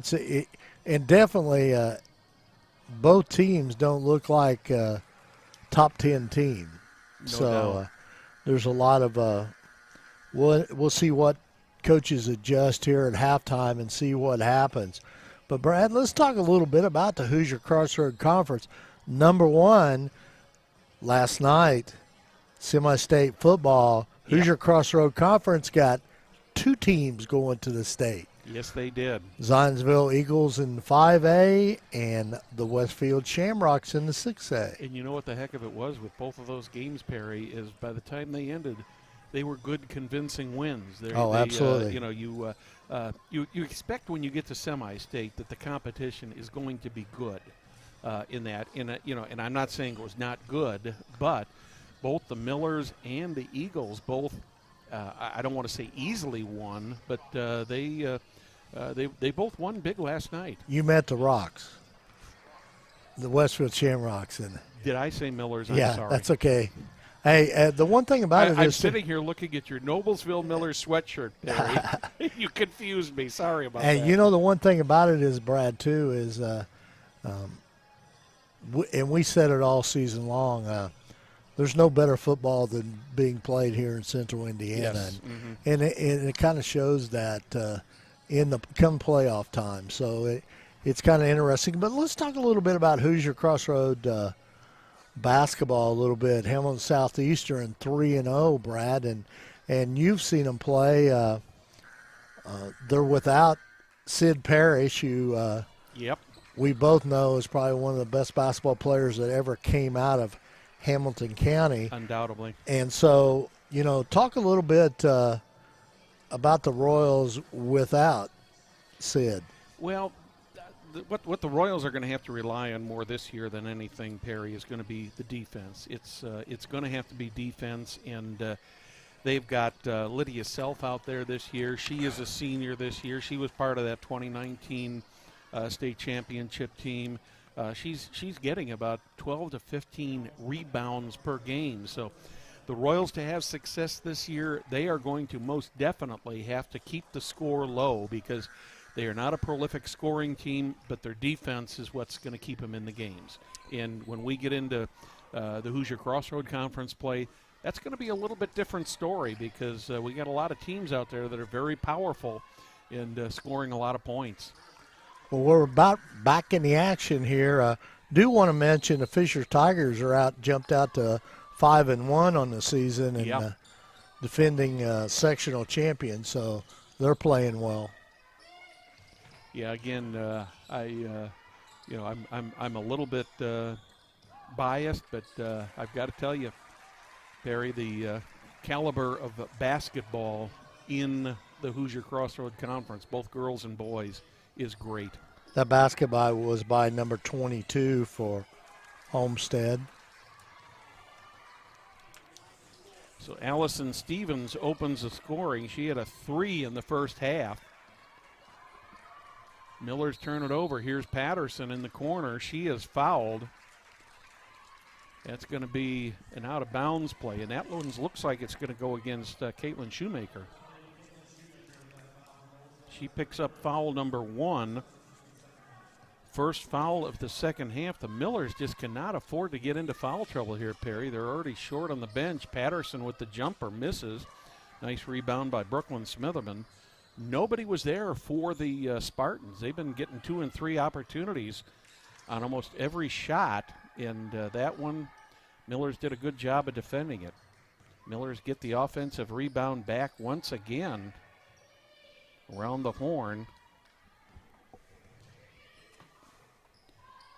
and definitely both teams don't look like top 10 team. So there's a lot of we'll see what coaches adjust here at halftime and see what happens. But Brad, let's talk a little bit about the Hoosier Crossroad Conference. Number 1 last night, semi-state football. Hoosier Crossroad Conference got 2 teams going to the state. Yes, they did. Zionsville Eagles in 5A and the Westfield Shamrocks in the 6A. And you know what the heck of it was with both of those games, Perry, is by the time they ended, they were good, convincing wins. Absolutely. You expect when you get to semi-state that the competition is going to be good in that. And I'm not saying it was not good, but both the Millers and the Eagles both, I don't want to say easily won, but they both won big last night. You met the Rocks. The Westfield Shamrocks. And did I say Millers? I'm yeah, sorry. that's okay. Hey, the one thing about it is I'm sitting here looking at your Noblesville Millers sweatshirt, Perry. You confused me. Sorry about that. And you know the one thing about it is, Brad, too, is and we said it all season long, there's no better football than being played here in Central Indiana. Yes. And it kind of shows that in the come playoff time. So it's kind of interesting. But let's talk a little bit about Hoosier Crossroad basketball a little bit. Hamilton Southeastern 3-0, Brad, and you've seen them play. They're without Sid Parrish, who yep. we both know is probably one of the best basketball players that ever came out of Hamilton County. Undoubtedly. And so, talk a little bit about the Royals without Sid. Well, what the Royals are going to have to rely on more this year than anything, Perry, is going to be the defense. It's going to have to be defense, and they've got Lydia Self out there this year. She is a senior this year. She was part of that 2019 state championship team. She's getting about 12 to 15 rebounds per game. So the Royals, to have success this year, they are going to most definitely have to keep the score low, because they are not a prolific scoring team, but their defense is what's going to keep them in the games. And when we get into the Hoosier Crossroad Conference play, that's going to be a little bit different story, because we got a lot of teams out there that are very powerful and scoring a lot of points. Well, we're about back in the action here. Do want to mention the Fisher Tigers jumped out to 5-1 on the season, and yep. Defending sectional champions, so they're playing well. Yeah, again, I'm a little bit biased, but I've got to tell you, Barry, the caliber of basketball in the Hoosier Crossroad Conference, both girls and boys, is great. That basketball was by number 22 for Homestead. So Allison Stevens opens the scoring. She had a 3 in the first half. Miller's turn it over. Here's Patterson in the corner. She is fouled. That's going to be an out-of-bounds play, and that one looks like it's going to go against Caitlin Shoemaker. She picks up foul number 1. First foul of the second half. The Millers just cannot afford to get into foul trouble here, Perry. They're already short on the bench. Patterson with the jumper misses. Nice rebound by Brooklyn Smitherman. Nobody was there for the Spartans. They've been getting 2 and 3 opportunities on almost every shot, and that one, Millers did a good job of defending it. Millers get the offensive rebound back once again around the horn.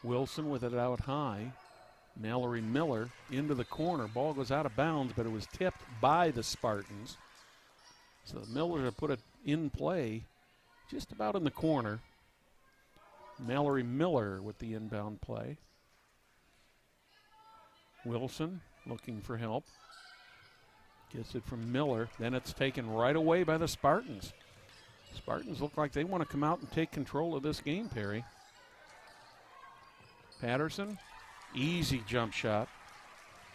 Wilson with it out high. Mallory Miller into the corner. Ball goes out of bounds, but it was tipped by the Spartans. So the Millers have put it in play just about in the corner. Mallory Miller with the inbound play. Wilson looking for help. Gets it from Miller. Then it's taken right away by the Spartans. Spartans look like they want to come out and take control of this game, Perry. Patterson, easy jump shot.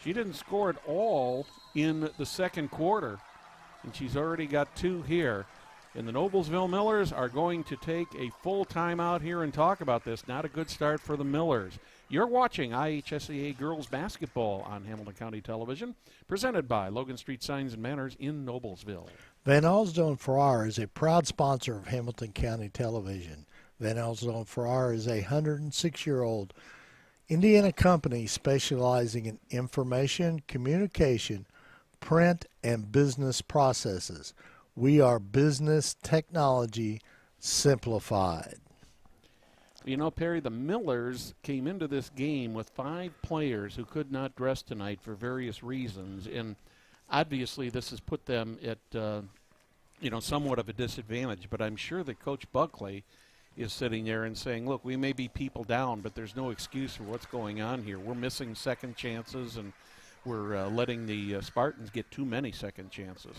She didn't score at all in the second quarter, and she's already got 2 here. And the Noblesville Millers are going to take a full timeout here and talk about this. Not a good start for the Millers. You're watching IHSAA Girls Basketball on Hamilton County Television, presented by Logan Street Signs and Banners in Noblesville. Van Alstyne Farrar is a proud sponsor of Hamilton County Television. Van Alstyne Farrar is a 106-year-old Indiana company specializing in information, communication, print, and business processes. We are business technology simplified. You know, Perry, the Millers came into this game with 5 players who could not dress tonight for various reasons, and obviously this has put them at, somewhat of a disadvantage, but I'm sure that Coach Buckley is sitting there and saying, look, we may be people down, but there's no excuse for what's going on here. We're missing second chances, and we're letting the Spartans get too many second chances.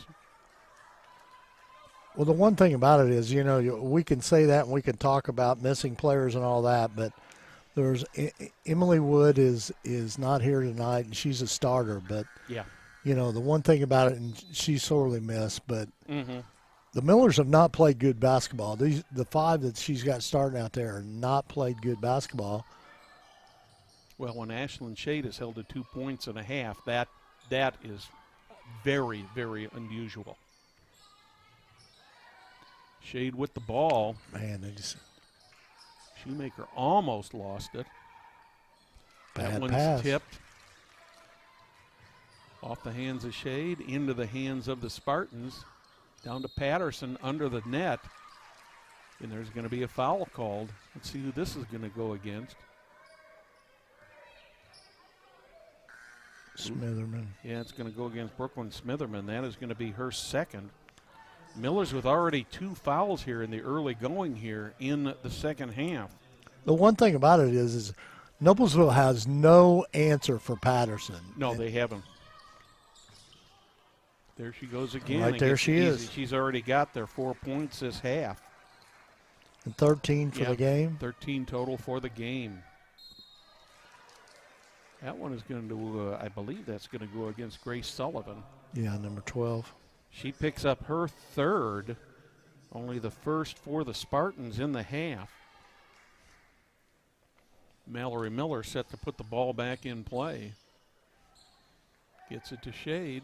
Well, the one thing about it is, we can say that and we can talk about missing players and all that, but There's Emily Wood is not here tonight, and she's a starter. But yeah, you know, the one thing about it, and she's sorely missed. But mm-hmm. the Millers have not played good basketball. The 5 that she's got starting out there are not played good basketball. Well, when Ashlyn Shade is held to 2 points and a half, that is very, very unusual. Shade with the ball. Man, they just Shoemaker almost lost it. Bad that one's pass. Tipped off the hands of Shade into the hands of the Spartans. Down to Patterson under the net. And there's going to be a foul called. Let's see who this is going to go against. Smitherman. Yeah, it's going to go against Brooklyn Smitherman. That is going to be her second. Miller's with already 2 fouls here in the early going here in the second half. The one thing about it is Noblesville has no answer for Patterson. No, they haven't. There she goes again. Right there she is. She's already got their 4 points this half. And 13 for the game. 13 total for the game. That one is going to, I believe that's going to go against Grace Sullivan. Yeah, number 12. She picks up her third, only the first for the Spartans in the half. Mallory Miller set to put the ball back in play. Gets it to Shade.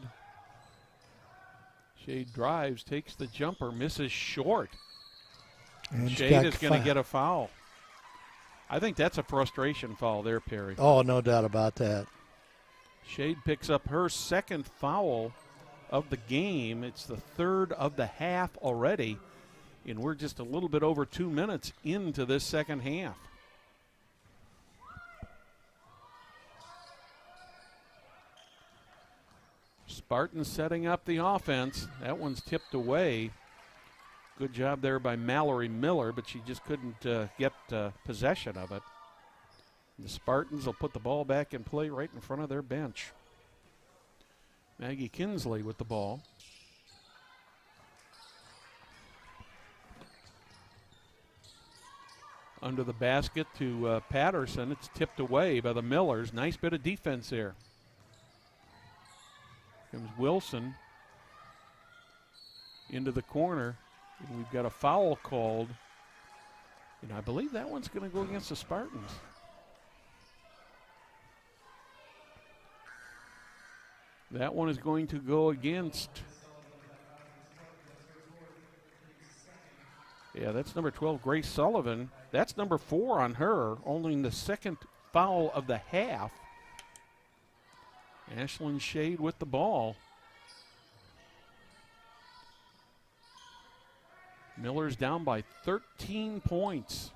Shade drives, takes the jumper, misses short. And Shade is going to get a foul. I think that's a frustration foul there, Perry. Oh, no doubt about that. Shade picks up her second foul of the game. It's the third of the half already, and we're just a little bit over 2 minutes into this second half. Spartans setting up the offense. That one's tipped away. Good job there by Mallory Miller, but she just couldn't get possession of it. The Spartans will put the ball back in play right in front of their bench. Maggie Kinsley with the ball. Under the basket to Patterson. It's tipped away by the Millers. Nice bit of defense there. Comes Wilson into the corner. And we've got a foul called. And I believe that one's going to go against the Spartans. That one is going to go against. Yeah, that's number 12, Grace Sullivan. That's number 4 on her, only in the second foul of the half. Ashlyn Shade with the ball. Miller's down by 13 points.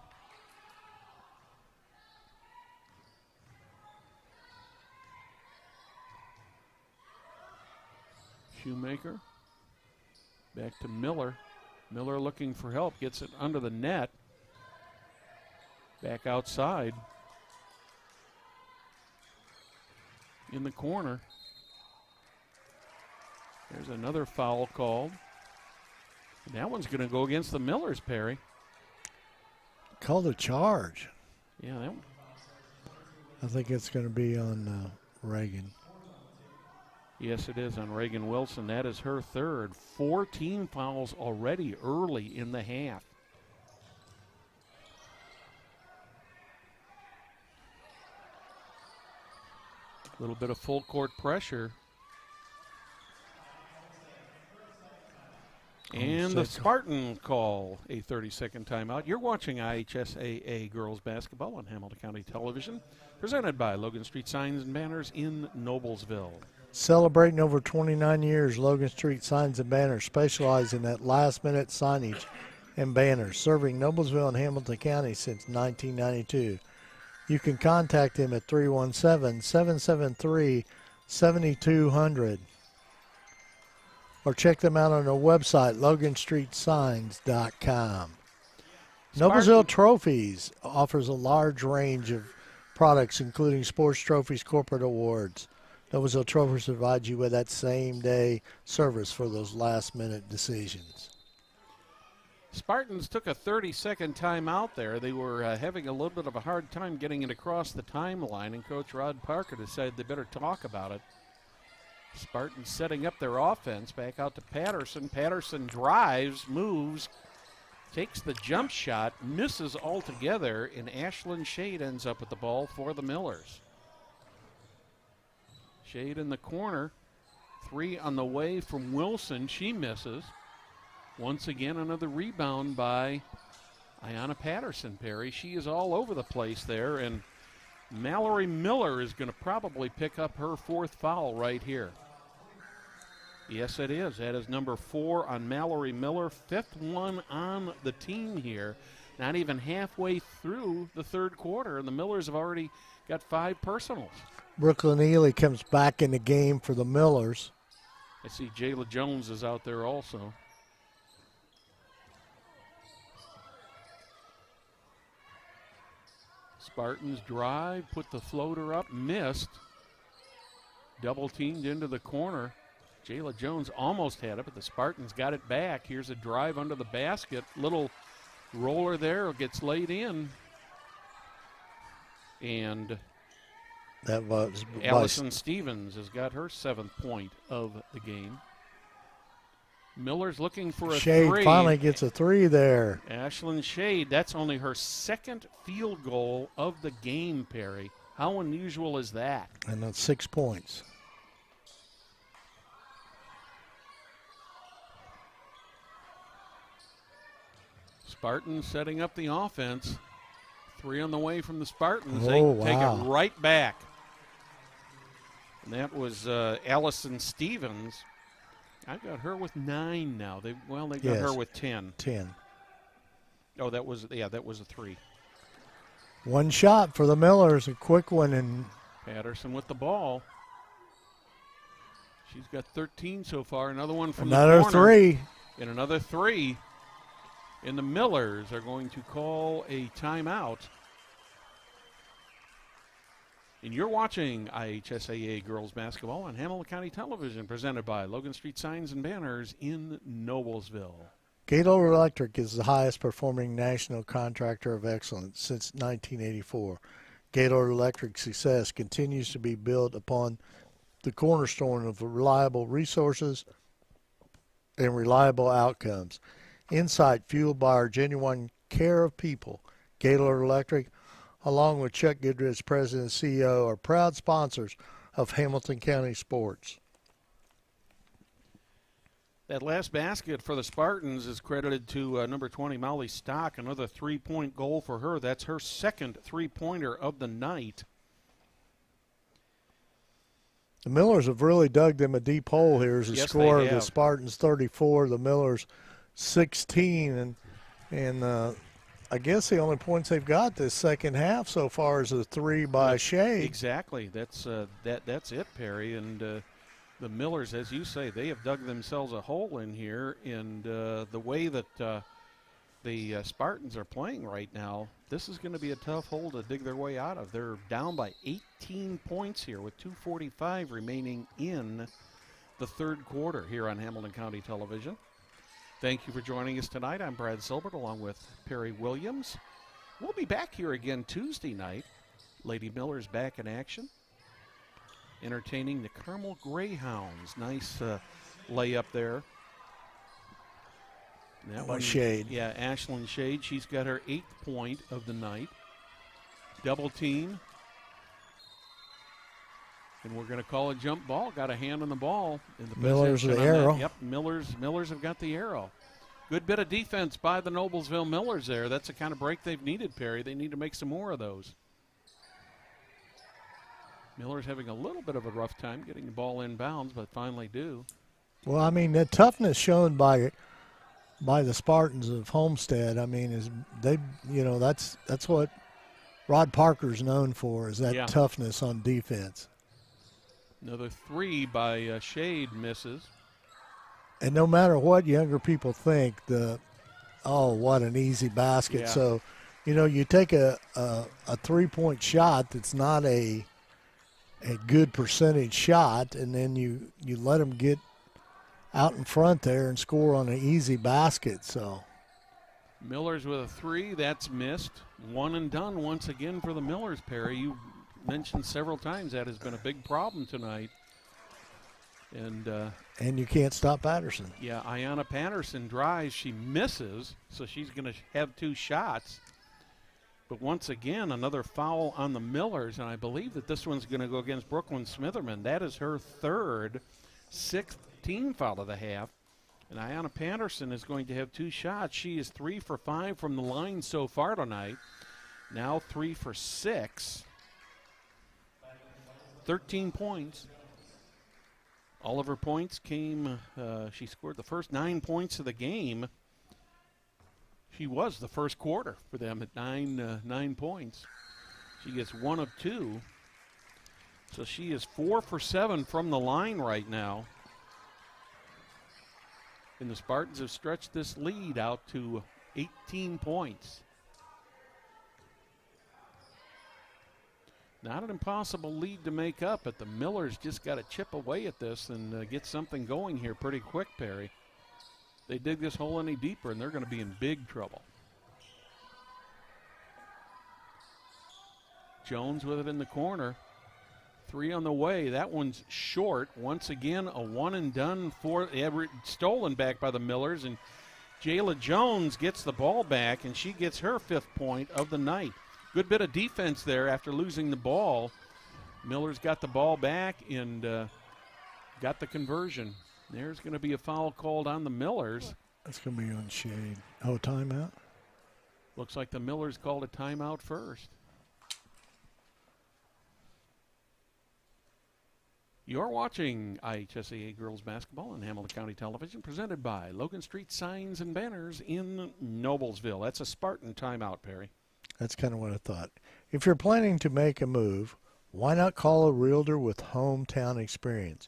Shoemaker. Back to Miller. Miller looking for help. Gets it under the net. Back outside. In the corner. There's another foul called. And that one's going to go against the Millers, Perry. Called a charge. Yeah, that one. I think it's going to be on Reagan. Yes, it is on Reagan Wilson. That is her third. 14 fouls already early in the half. A little bit of full court pressure. And the Spartan call a 30-second timeout. You're watching IHSAA Girls Basketball on Hamilton County Television, presented by Logan Street Signs and Banners in Noblesville. Celebrating over 29 years, Logan Street Signs and Banners specialize in that last-minute signage and banners, serving Noblesville and Hamilton County since 1992. You can contact them at 317-773-7200 or check them out on their website, loganstreetsigns.com. Noblesville Trophies offers a large range of products, including sports trophies, corporate awards. Noblesville Trophies provide you with that same-day service for those last-minute decisions. Spartans took a 30-second timeout there. They were having a little bit of a hard time getting it across the timeline, and Coach Rod Parker decided they better talk about it. Spartans setting up their offense back out to Patterson. Patterson drives, moves, takes the jump shot, misses altogether, and Ashlyn Shade ends up with the ball for the Millers. Shade in the corner. 3 on the way from Wilson. She misses. Once again, another rebound by Ayanna Patterson, Perry. She is all over the place there, and Mallory Miller is going to probably pick up her 4th foul right here. Yes, it is. That is number 4 on Mallory Miller, 5th one on the team here. Not even halfway through the 3rd quarter, and the Millers have already got 5 personals. Brooklyn Ely comes back in the game for the Millers. I see Jayla Jones is out there also. Spartans drive, put the floater up, missed. Double teamed into the corner. Jayla Jones almost had it, but the Spartans got it back. Here's a drive under the basket. Little roller there, gets laid in. And that was Allison Stevens has got her 7th point of the game. Miller's looking for a Shade 3. Finally gets a 3 there. Ashlyn Shade, that's only her 2nd field goal of the game, Perry. How unusual is that? And that's 6 points. Spartans setting up the offense. 3 on the way from the Spartans. Oh, they wow. take it right back. And that was Allison Stevens. I've got her with 9 now. They got her with 10. 10. Oh, that was a 3. One shot for the Millers, a quick one, and Patterson with the ball. She's got 13 so far. Another one from another the corner. 3. And another 3. And the Millers are going to call a timeout. And you're watching IHSAA Girls Basketball on Hamilton County Television, presented by Logan Street Signs and Banners in Noblesville. Gaylord Electric is the highest performing national contractor of excellence since 1984. Gaylord Electric's success continues to be built upon the cornerstone of reliable resources and reliable outcomes. Insight fueled by our genuine care of people. Gaylord Electric, along with Chuck Goodrich, President and CEO, are proud sponsors of Hamilton County sports. That last basket for the Spartans is credited to number 20, Molly Stock. Another 3-point goal for her. That's her 2nd 3-pointer of the night. The Millers have really dug them a deep hole here as a score of the Spartans 34, the Millers 16, and I guess the only points they've got this second half so far is a 3 by Shade. Exactly. That's it, Perry. And the Millers, as you say, they have dug themselves a hole in here. And the way that the Spartans are playing right now, this is going to be a tough hole to dig their way out of. They're down by 18 points here with 2:45 remaining in the 3rd quarter here on Hamilton County Television. Thank you for joining us tonight. I'm Brad Silbert along with Perry Williams. We'll be back here again Tuesday night. Lady Miller's back in action, entertaining the Carmel Greyhounds. Nice layup there. That by one, Shade. Yeah, Ashlyn Shade. She's got her 8th point of the night. Double team. And we're going to call a jump ball. Got a hand on the ball. In the Millers the arrow. Yep, Millers have got the arrow. Good bit of defense by the Noblesville Millers there. That's the kind of break they've needed, Perry. They need to make some more of those. Millers having a little bit of a rough time getting the ball inbounds, but finally do. Well, I mean, the toughness shown by the Spartans of Homestead, I mean, is that's what Rod Parker's known for, is that toughness on defense. Another 3 by Shade misses. And no matter what younger people think, what an easy basket. Yeah. So, you take a 3-point shot that's not a good percentage shot, and then you let them get out in front there and score on an easy basket. So Millers with a 3, that's missed. One and done once again for the Millers, Perry. You mentioned several times that has been a big problem tonight. And you can't stop Patterson. Yeah, Ayanna Patterson drives. She misses, so she's going to have 2 shots. But once again, another foul on the Millers, and I believe that this one's going to go against Brooklyn Smitherman. That is her 3rd, 6th team foul of the half. And Ayanna Patterson is going to have 2 shots. She is 3 for 5 from the line so far tonight. Now 3 for 6. 13 points. All of her points came, she scored the first 9 points of the game. She was the first quarter for them at 9 points. She gets 1 of 2. So she is 4 for 7 from the line right now. And the Spartans have stretched this lead out to 18 points. Not an impossible lead to make up, but the Millers just got to chip away at this and get something going here pretty quick, Perry. They dig this hole any deeper, and they're going to be in big trouble. Jones with it in the corner. 3 on the way. That one's short. Once again, a one and done for stolen back by the Millers, and Jayla Jones gets the ball back, and she gets her 5th point of the night. Good bit of defense there after losing the ball. Millers got the ball back and got the conversion. There's going to be a foul called on the Millers. That's going to be on Shade. Oh, timeout? Looks like the Millers called a timeout first. You're watching IHSAA Girls Basketball on Hamilton County Television, presented by Logan Street Signs and Banners in Noblesville. That's a Spartan timeout, Perry. That's kind of what I thought. If you're planning to make a move, why not call a realtor with hometown experience?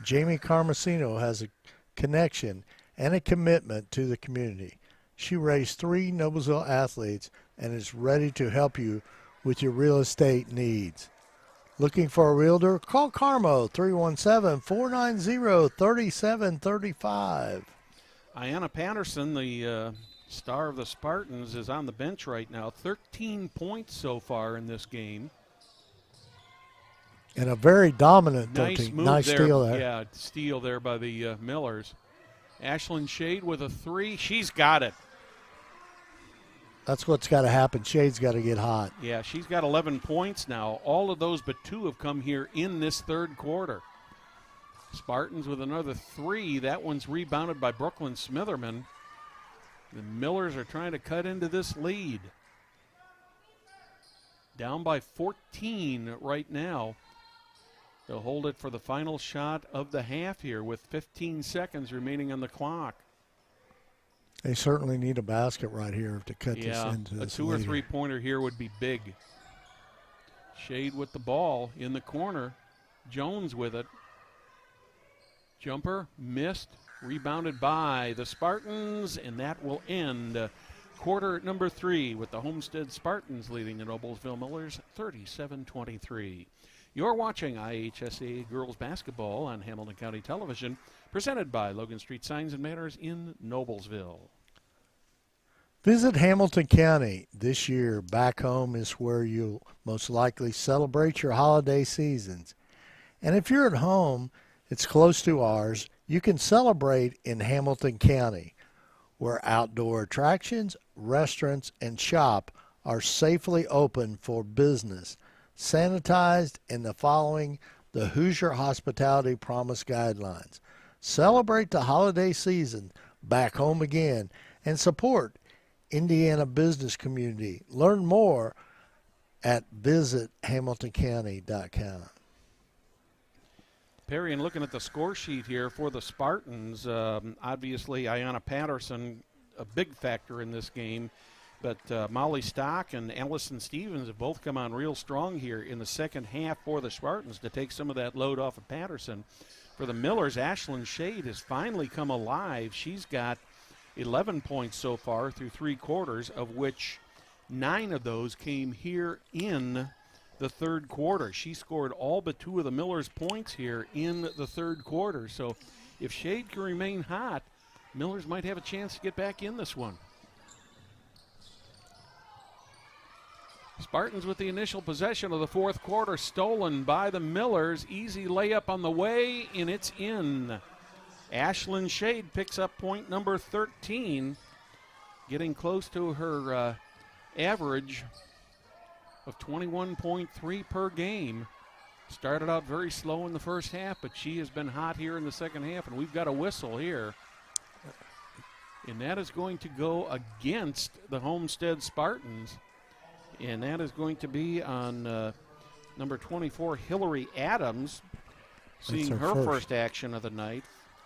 Jamie Carmesino has a connection and a commitment to the community. She raised 3 Noblesville athletes and is ready to help you with your real estate needs. Looking for a realtor? Call Carmo, 317-490-3735. Ayanna Patterson, the star of the Spartans, is on the bench right now. 13 points so far in this game. And a very dominant nice move nice there. steal there. Yeah, steal there by the Millers. Ashlyn Shade with a 3. She's got it. That's what's got to happen. Shade's got to get hot. Yeah, she's got 11 points now. All of those but 2 have come here in this 3rd quarter. Spartans with another 3. That one's rebounded by Brooklyn Smitherman. The Millers are trying to cut into this lead. Down by 14 right now. They'll hold it for the final shot of the half here with 15 seconds remaining on the clock. They certainly need a basket right here to cut this into this a 2 or leader. 3-pointer here would be big. Shade with the ball in the corner. Jones with it. Jumper missed, rebounded by the Spartans, and that will end quarter number 3 with the Homestead Spartans leading the Noblesville Millers 37-23. You're watching IHSAA Girls Basketball on Hamilton County Television, presented by Logan Street Signs and Banners in Noblesville. Visit Hamilton County this year. Back home is where you'll most likely celebrate your holiday seasons. And if you're at home, it's close to ours, you can celebrate in Hamilton County, where outdoor attractions, restaurants, and shop are safely open for business, sanitized, and following the Hoosier Hospitality Promise guidelines. Celebrate the holiday season back home again and support Indiana business community. Learn more at visithamiltoncounty.com. Perry, and looking at the score sheet here for the Spartans, obviously Ayanna Patterson, a big factor in this game, but Molly Stock and Allison Stevens have both come on real strong here in the second half for the Spartans to take some of that load off of Patterson. For the Millers, Ashlyn Shade has finally come alive. She's got 11 points so far through 3 quarters, of which 9 of those came here in the 3rd quarter. She scored all but 2 of the Millers' points here in the 3rd quarter. So if Shade can remain hot, Millers might have a chance to get back in this one. Spartans with the initial possession of the fourth quarter, stolen by the Millers. Easy layup on the way, and it's in. Ashlyn Shade picks up point number 13, getting close to her average of 21.3 per game. Started out very slow in the first half, but she has been hot here in the second half, and we've got a whistle here. And that is going to go against the Homestead Spartans. And that is going to be on number 24, Hillary Adams, seeing her first action of the night.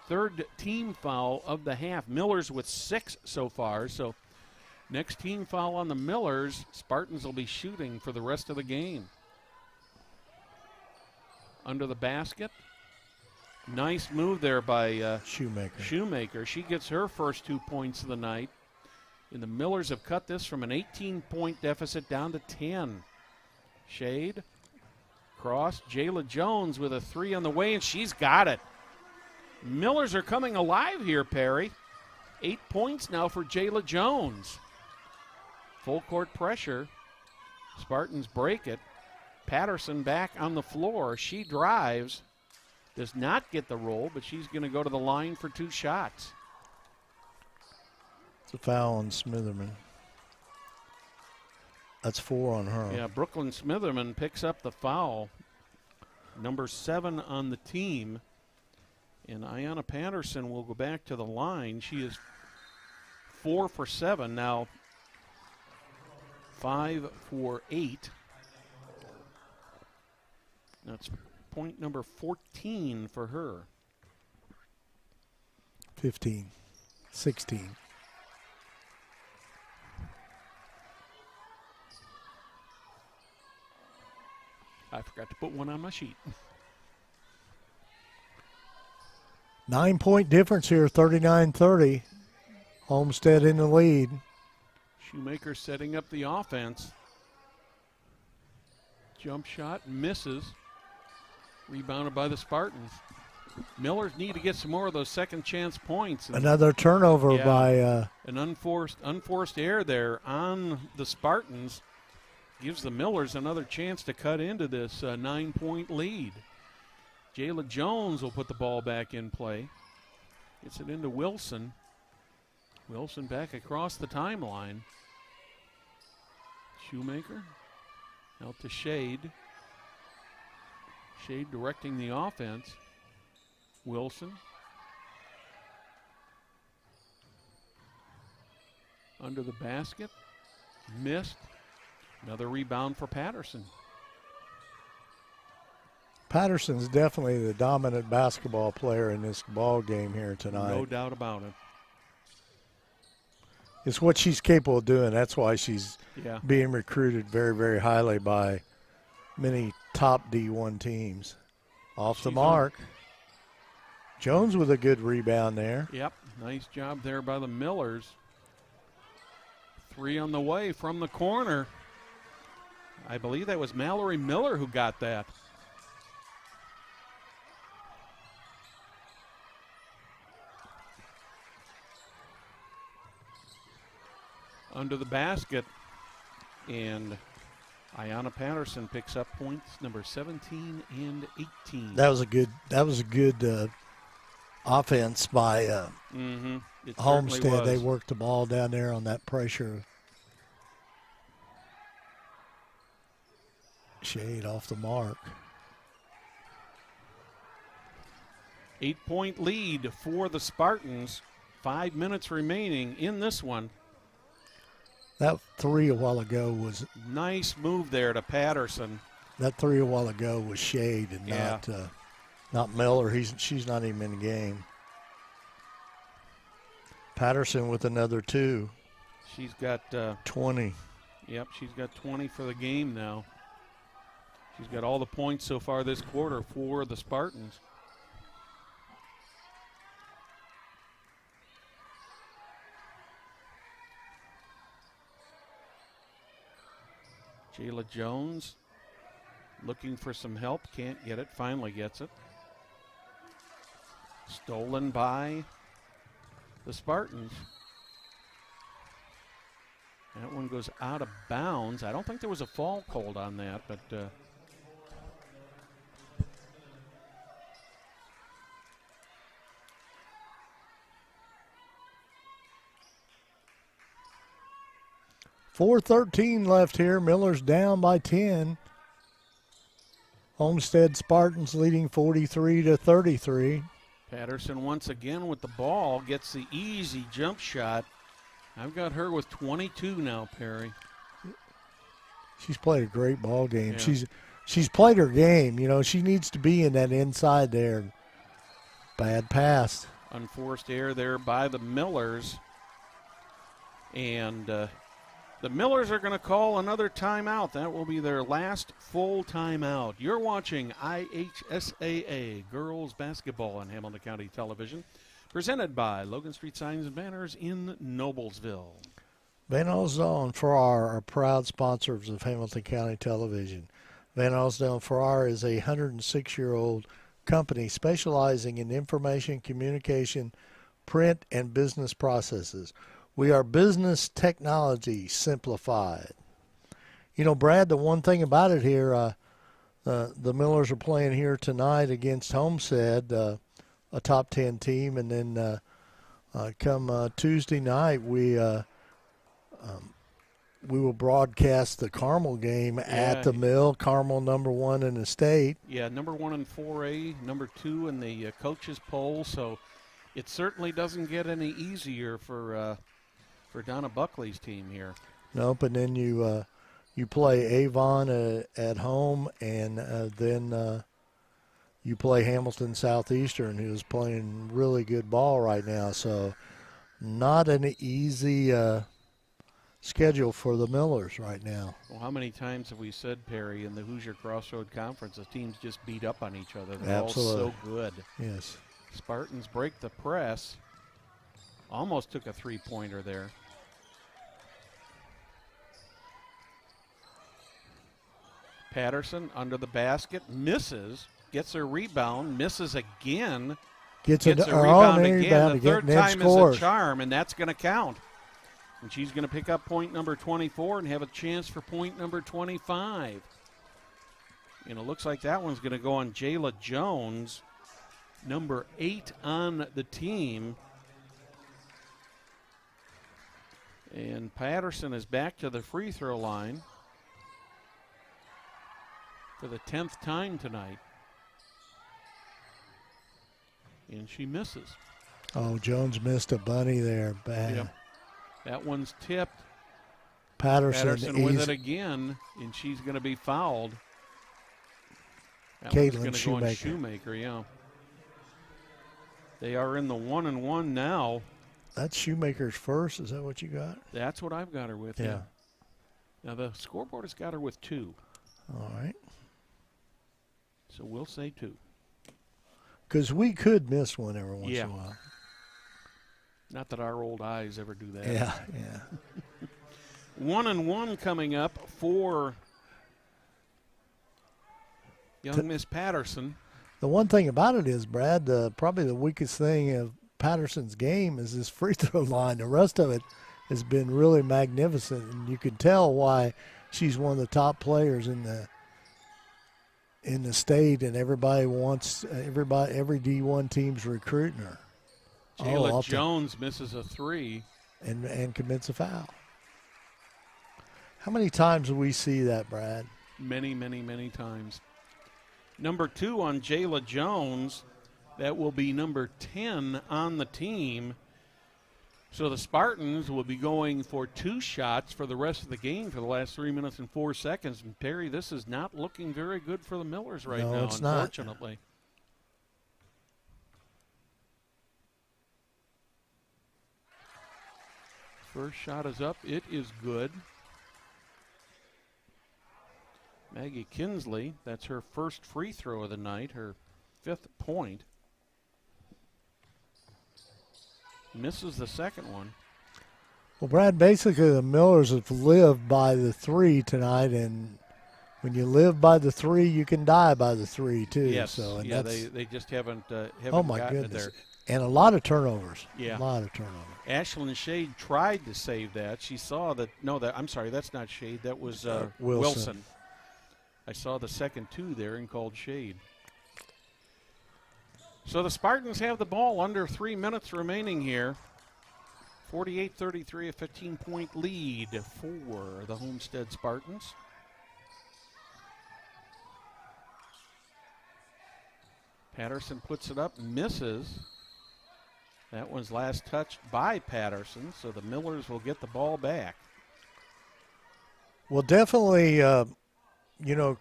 Third team foul of the half. Millers with 6 so far. So next team foul on the Millers, Spartans will be shooting for the rest of the game. Under the basket. Nice move there by Shoemaker. She gets her first 2 points of the night. And the Millers have cut this from an 18-point deficit down to 10. Shade. Cross. Jayla Jones with a 3 on the way, and she's got it. Millers are coming alive here, Perry. 8 points now for Jayla Jones. Full court pressure. Spartans break it. Patterson back on the floor. She drives. Does not get the roll, but she's going to go to the line for 2 shots. It's a foul on Smitherman. That's 4 on her. Yeah, Brooklyn Smitherman picks up the foul. Number 7 on the team. And Ayanna Patterson will go back to the line. She is 4 for 7 now. 5 for 8. That's point number 14 for her. 15, 16. I forgot to put one on my sheet. 9-point difference here, 39-30. Homestead in the lead. Shoemaker setting up the offense. Jump shot misses. Rebounded by the Spartans. Millers need to get some more of those second chance points. Another turnover by an unforced error there on the Spartans. Gives the Millers another chance to cut into this 9-point lead. Jayla Jones will put the ball back in play. Gets it into Wilson. Wilson back across the timeline. Shoemaker out to Shade. Shade directing the offense. Wilson. Under the basket. Missed. Another rebound for Patterson. Patterson's definitely the dominant basketball player in this ball game here tonight. No doubt about it. It's what she's capable of doing. That's why she's being recruited very, very highly by many top D1 teams. Off the mark. Jones with a good rebound there. Yep, nice job there by the Millers. 3 on the way from the corner. I believe that was Mallory Miller who got that. Under the basket, and Ayanna Patterson picks up points number 17 and 18. That was a good offense by Homestead. They worked the ball down there on that pressure. Shade off the mark. 8-point lead for the Spartans. 5 minutes remaining in this one. That 3 a while ago was nice move there to Patterson. That 3 a while ago was Shade and not Miller. She's not even in the game. Patterson with another 2. She's got 20. Yep, she's got 20 for the game now. She's got all the points so far this quarter for the Spartans. Jayla Jones looking for some help, can't get it, finally gets it. Stolen by the Spartans. That one goes out of bounds. I don't think there was a fall called on that, but 4:13 left here. Miller's down by 10. Homestead Spartans leading 43-33. Patterson once again with the ball gets the easy jump shot. I've got her with 22 now, Perry. She's played a great ball game. Yeah. She's played her game. You know, she needs to be in that inside there. Bad pass. Unforced error there by the Millers. And the Millers are going to call another timeout. That will be their last full timeout. You're watching IHSAA Girls Basketball on Hamilton County Television, presented by Logan Street Signs and Banners in Noblesville. Van Alsdale and Farrar are proud sponsors of Hamilton County Television. Van Alsdale and Farrar is a 106-year-old company specializing in information, communication, print, and business processes. We are business technology simplified. You know, Brad, the one thing about it here, the Millers are playing here tonight against Homestead, a top 10 team, and then come Tuesday night, we will broadcast the Carmel game at the Mill. Carmel #1 in the state. Yeah, #1 in 4A, #2 in the coaches poll. So it certainly doesn't get any easier for Donna Buckley's team here. Nope, and then you play Avon at home, and then you play Hamilton Southeastern, who's playing really good ball right now. So not an easy schedule for the Millers right now. Well, how many times have we said, Perry, in the Hoosier Crossroad Conference, the teams just beat up on each other. They're Absolutely. all so good. Yes. Spartans break the press. Almost took a three-pointer there. Patterson under the basket, misses, gets her rebound, misses again, Gets a rebound again. The third time is a scores. charm, and that's going to count. And she's going to pick up point number 24 and have a chance for point number 25. And it looks like that one's going to go on Jayla Jones, number 8 on the team. And Patterson is back to the free throw line for the 10th time tonight. And she misses. Oh, Jones missed a bunny there. Bad. Yep. That one's tipped. Patterson with it again, and she's going to be fouled. That Caitlin one's going to go on Shoemaker, yeah. They are in the 1-and-1 now. That's Shoemaker's first. Is that what you got? That's what I've got her with. Yeah. Now the scoreboard has got her with 2. All right. So we'll say 2. Because we could miss one every once in a while. Not that our old eyes ever do that. Yeah. 1-and-1 coming up for young Miss Patterson. The one thing about it is, Brad, probably the weakest thing of Patterson's game is this free throw line. The rest of it has been really magnificent, and you can tell why she's one of the top players in the state, and everybody wants every D1 team's recruiting her. Jayla Jones misses a 3 and commits a foul. How many times do we see that, Brad? Many, many, many times. Number 2 on Jayla Jones. That will be number 10 on the team. So the Spartans will be going for 2 shots for the rest of the game for the last 3 minutes and 4 seconds. And, Perry, this is not looking very good for the Millers right now, it's unfortunately. Not. First shot is up. It is good. Maggie Kinsley, that's her first free throw of the night, her 5th point. Misses the second one. Well, Brad, basically the Millers have lived by the 3 tonight, and when you live by the 3, you can die by the 3 too. Yes, So, and they just haven't oh my gotten goodness. it there. And a lot of turnovers. Yeah. A lot of turnovers. Ashlyn Shade tried to save that. She saw that. No, I'm sorry, that's not Shade. That was Wilson. I saw the second two there and called Shade. So the Spartans have the ball under 3 minutes remaining here. 48-33, a 15-point lead for the Homestead Spartans. Patterson puts it up, misses. That one's last touched by Patterson, so the Millers will get the ball back. Well, definitely,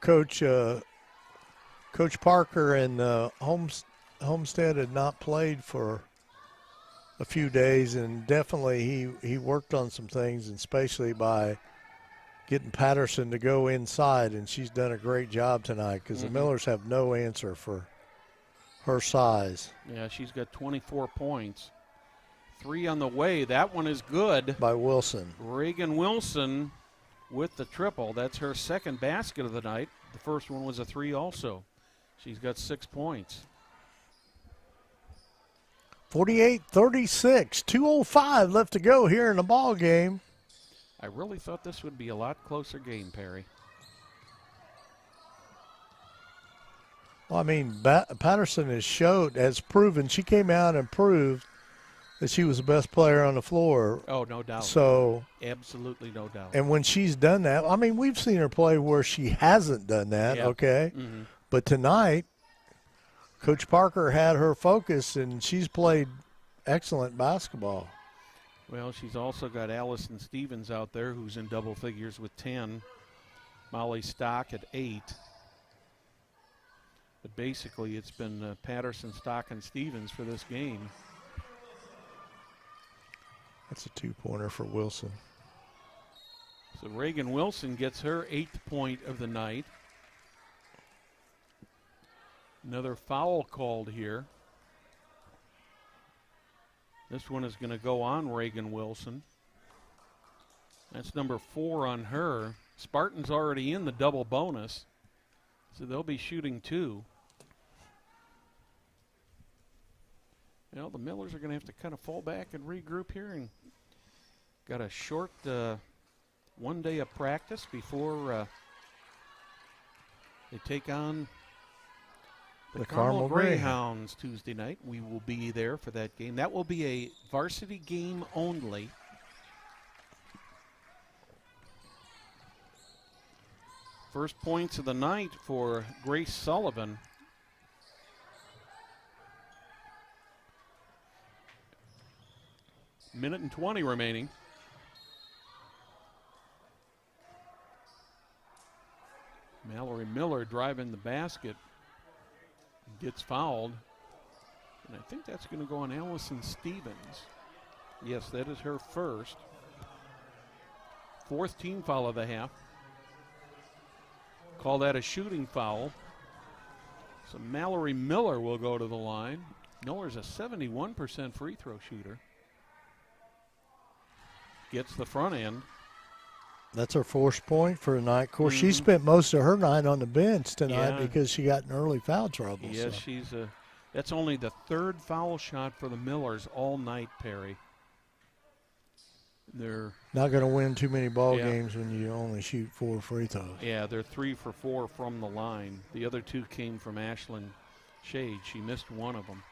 Coach Parker and Homestead had not played for a few days, and definitely he worked on some things, and especially by getting Patterson to go inside, and she's done a great job tonight because the Millers have no answer for her size. Yeah, she's got 24 points. 3 on the way. That one is good. By Wilson. Reagan Wilson with the triple. That's her second basket of the night. The first one was a 3 also. She's got 6 points. 48-36, 2:05 left to go here in the ball game. I really thought this would be a lot closer game, Perry. Well, I mean, Patterson has proven, she came out and proved that she was the best player on the floor. Oh, no doubt. So absolutely no doubt. And when she's done that, I mean, we've seen her play where she hasn't done that, okay? But tonight, Coach Parker had her focus, and she's played excellent basketball. Well, she's also got Allison Stevens out there, who's in double figures with 10. Molly Stock at 8. But basically, it's been Patterson, Stock, and Stevens for this game. That's a 2-pointer for Wilson. So Reagan Wilson gets her 8th point of the night. Another foul called here. This one is going to go on Reagan Wilson. That's number 4 on her. Spartans already in the double bonus, so they'll be shooting 2. Well, the Millers are going to have to kind of fall back and regroup here, and got a short 1 day of practice before they take on the Carmel Greyhounds Tuesday night. We will be there for that game. That will be a varsity game only. First points of the night for Grace Sullivan. Minute and 20 remaining. Mallory Miller driving the basket. Gets fouled. And I think that's going to go on Allison Stevens. Yes, that is her first. 4th team foul of the half. Call that a shooting foul. So Mallory Miller will go to the line. Miller's a 71% free throw shooter. Gets the front end. That's her 4th point for the night. Of course, she spent most of her night on the bench tonight because she got in early foul trouble. Yes, so. That's only the 3rd foul shot for the Millers all night, Perry. They're not going to win too many ball games when you only shoot 4 free throws. Yeah, they're 3 for 4 from the line. The other 2 came from Ashlyn Shade. She missed one of them.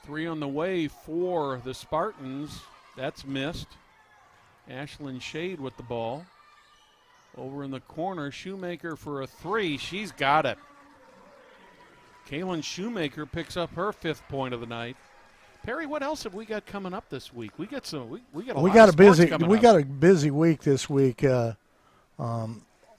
Three on the way for the Spartans. That's missed. Ashlyn Shade with the ball. Over in the corner, Shoemaker for a 3. She's got it. Kaylin Shoemaker picks up her 5th point of the night. Perry, what else have we got coming up this week? We got some. We got a lot of sports coming up. We got a busy week this week.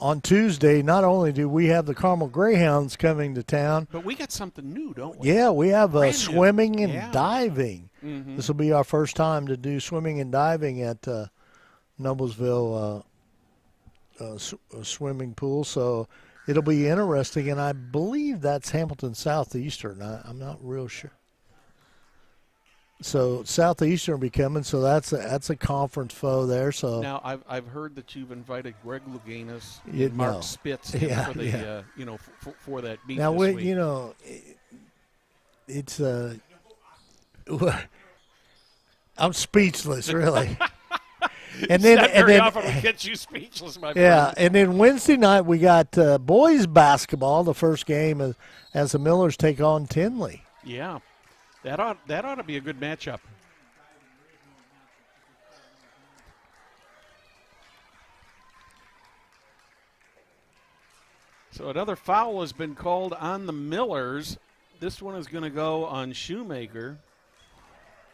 On Tuesday, not only do we have the Carmel Greyhounds coming to town, but we got something new, don't we? Yeah, we have swimming and diving. This will be our first time to do swimming and diving at Noblesville swimming pool, so it'll be interesting. And I believe that's Hamilton Southeastern. I'm not real sure. So Southeastern will be coming, so that's a conference foe there. So now I've heard that you've invited Greg Louganis, You Mark know. Spitz Yeah, for the yeah. for that meet now this we, week. you know, it's I'm speechless, really. It's not very often we get you speechless, my yeah, friend. and then Wednesday night we got boys basketball. The first game as the Millers take on Tinley. Yeah, that ought to be a good matchup. So another foul has been called on the Millers. This one is going to go on Shoemaker.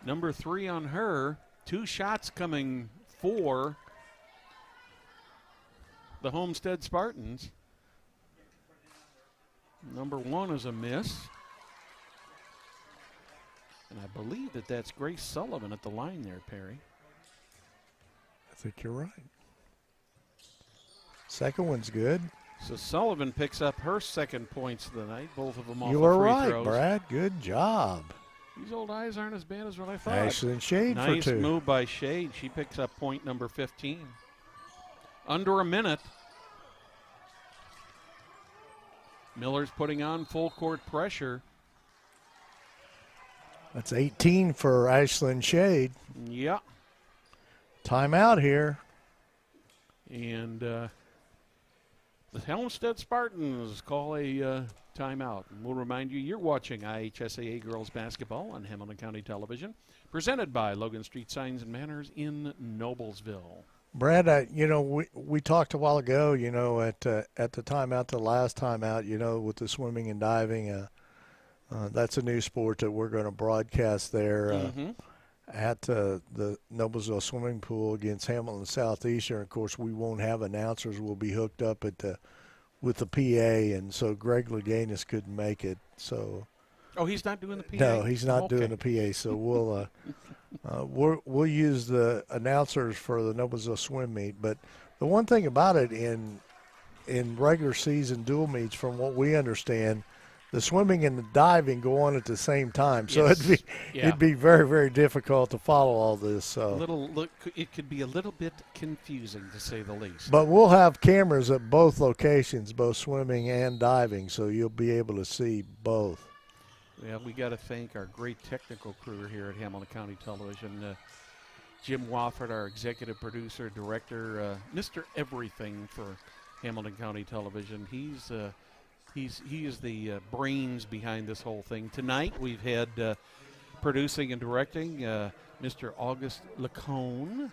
Number 3 on her. 2 shots coming for the Homestead Spartans. Number 1 is a miss. And I believe that's Grace Sullivan at the line there, Perry. I think you're right. Second one's good. So Sullivan picks up her second points of the night, both of them off You the were free right, throws. Brad. Good job. These old eyes aren't as bad as what I thought. Ashlyn Shade for nice 2. move by Shade. She picks up point number 15. Under a minute. Miller's putting on full court pressure. That's 18 for Ashlyn Shade. Yeah. Timeout here. And the Homestead Spartans call a timeout. And we'll remind you, you're watching IHSAA Girls Basketball on Hamilton County Television, presented by Logan Street Signs and Banners in Noblesville. Brad, we talked a while ago, at the timeout, the last timeout, with the swimming and diving. That's a new sport that we're going to broadcast there at the Noblesville swimming pool against Hamilton Southeastern. Of course, we won't have announcers. We'll be hooked up with the PA, and so Greg Louganis couldn't make it. So, he's not doing the PA? No, he's not doing the PA. So we'll use the announcers for the Noblesville swim meet. But the one thing about it in regular season dual meets, from what we understand, the swimming and the diving go on at the same time, so Yes. it'd be very, very difficult to follow all this. So it could be a little bit confusing, to say the least. But we'll have cameras at both locations, both swimming and diving, so you'll be able to see both. Yeah, we got to thank our great technical crew here at Hamilton County Television. Jim Wofford, our executive producer, director, Mr. Everything for Hamilton County Television. He is the brains behind this whole thing. Tonight we've had producing and directing Mr. August Lacone,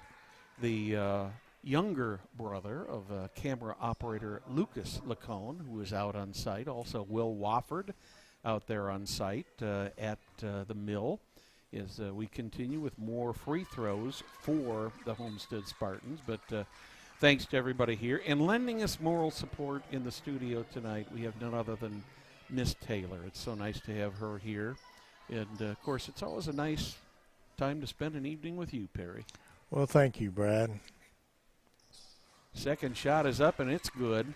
the younger brother of camera operator Lucas Lacone, who is out on site. Also Will Wofford out there on site at the mill as we continue with more free throws for the Homestead Spartans. But thanks to everybody here. And lending us moral support in the studio tonight, we have none other than Miss Taylor. It's so nice to have her here. And, of course, it's always a nice time to spend an evening with you, Perry. Well, thank you, Brad. Second shot is up, and it's good.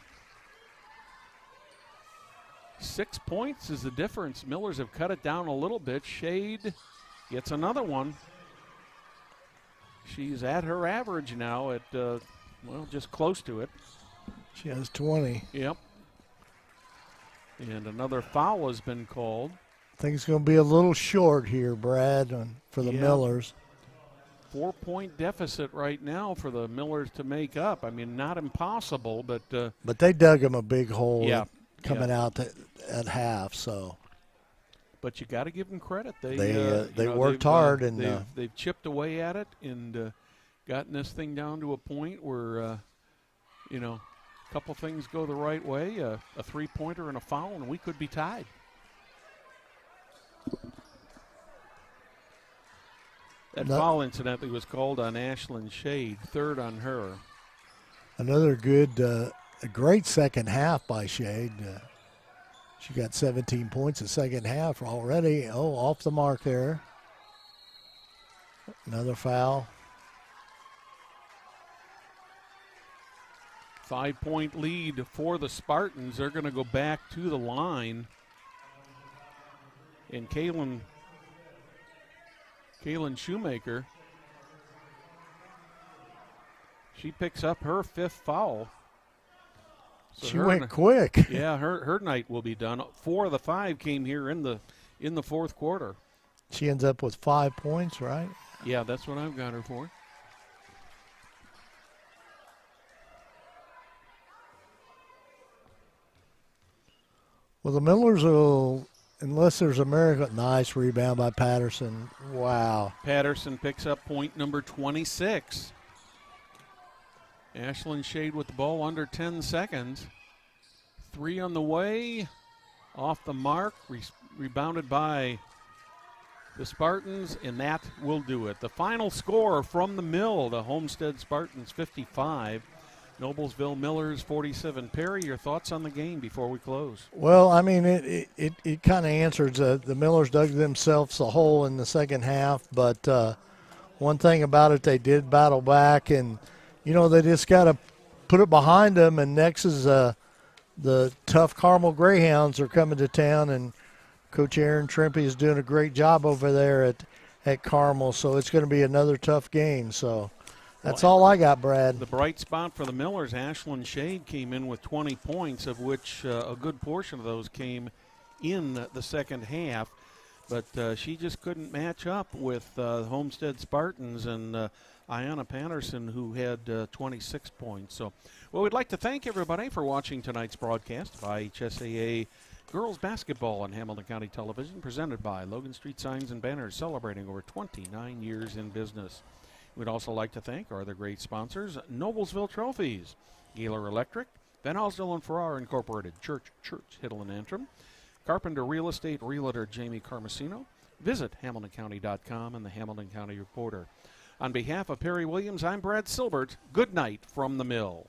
6 points is the difference. Millers have cut it down a little bit. Shade gets another one. She's at her average now at just close to it. She has 20. Yep. And another foul has been called. I think it's going to be a little short here, Brad, for the Millers. 4-point deficit right now for the Millers to make up. I mean, not impossible, but they dug them a big hole coming yeah. out at half. So, but you got to give them credit. They worked hard and they've chipped away at it and gotten this thing down to a point where a couple things go the right way, a 3-pointer and a foul, and we could be tied. That foul, incidentally, was called on Ashlyn Shade, third on her. Another good, a great second half by Shade. She got 17 points in the second half already. Oh, off the mark there. Another foul. 5-point lead for the Spartans. They're going to go back to the line. And Kaylin Kaylin Shoemaker. She picks up her 5th foul. So she went quick. Yeah, her night will be done. 4 of the 5 came here in the 4th quarter. She ends up with 5 points, right? Yeah, that's what I've got her for. Well, the Millers will, unless there's a miracle, nice rebound by Patterson. Wow. Patterson picks up point number 26. Ashlyn Shade with the ball under 10 seconds. 3 on the way. Off the mark. Rebounded by the Spartans, and that will do it. The final score from the Mill, the Homestead Spartans 55. Noblesville Millers 47. Perry, your thoughts on the game before we close? Well, I mean, it kind of answers. The Millers dug themselves a hole in the second half, but one thing about it, they did battle back, and, you know, they just got to put it behind them, and next is the tough Carmel Greyhounds are coming to town, and Coach Aaron Trimpe is doing a great job over there at Carmel, so it's going to be another tough game, so that's all I got, Brad. The bright spot for the Millers, Ashlyn Shade, came in with 20 points, of which a good portion of those came in the second half. But she just couldn't match up with the Homestead Spartans and Ayanna Patterson, who had 26 points. So, well, we'd like to thank everybody for watching tonight's broadcast of IHSAA Girls Basketball on Hamilton County Television, presented by Logan Street Signs and Banners, celebrating over 29 years in business. We'd also like to thank our other great sponsors, Noblesville Trophies, Gaylor Electric, Van Osdale and Farrar Incorporated, Church, Hiddle and Antrim, Carpenter Real Estate Realtor Jamie Carmesino. Visit HamiltonCounty.com and the Hamilton County Reporter. On behalf of Perry Williams, I'm Brad Silbert. Good night from the Mill.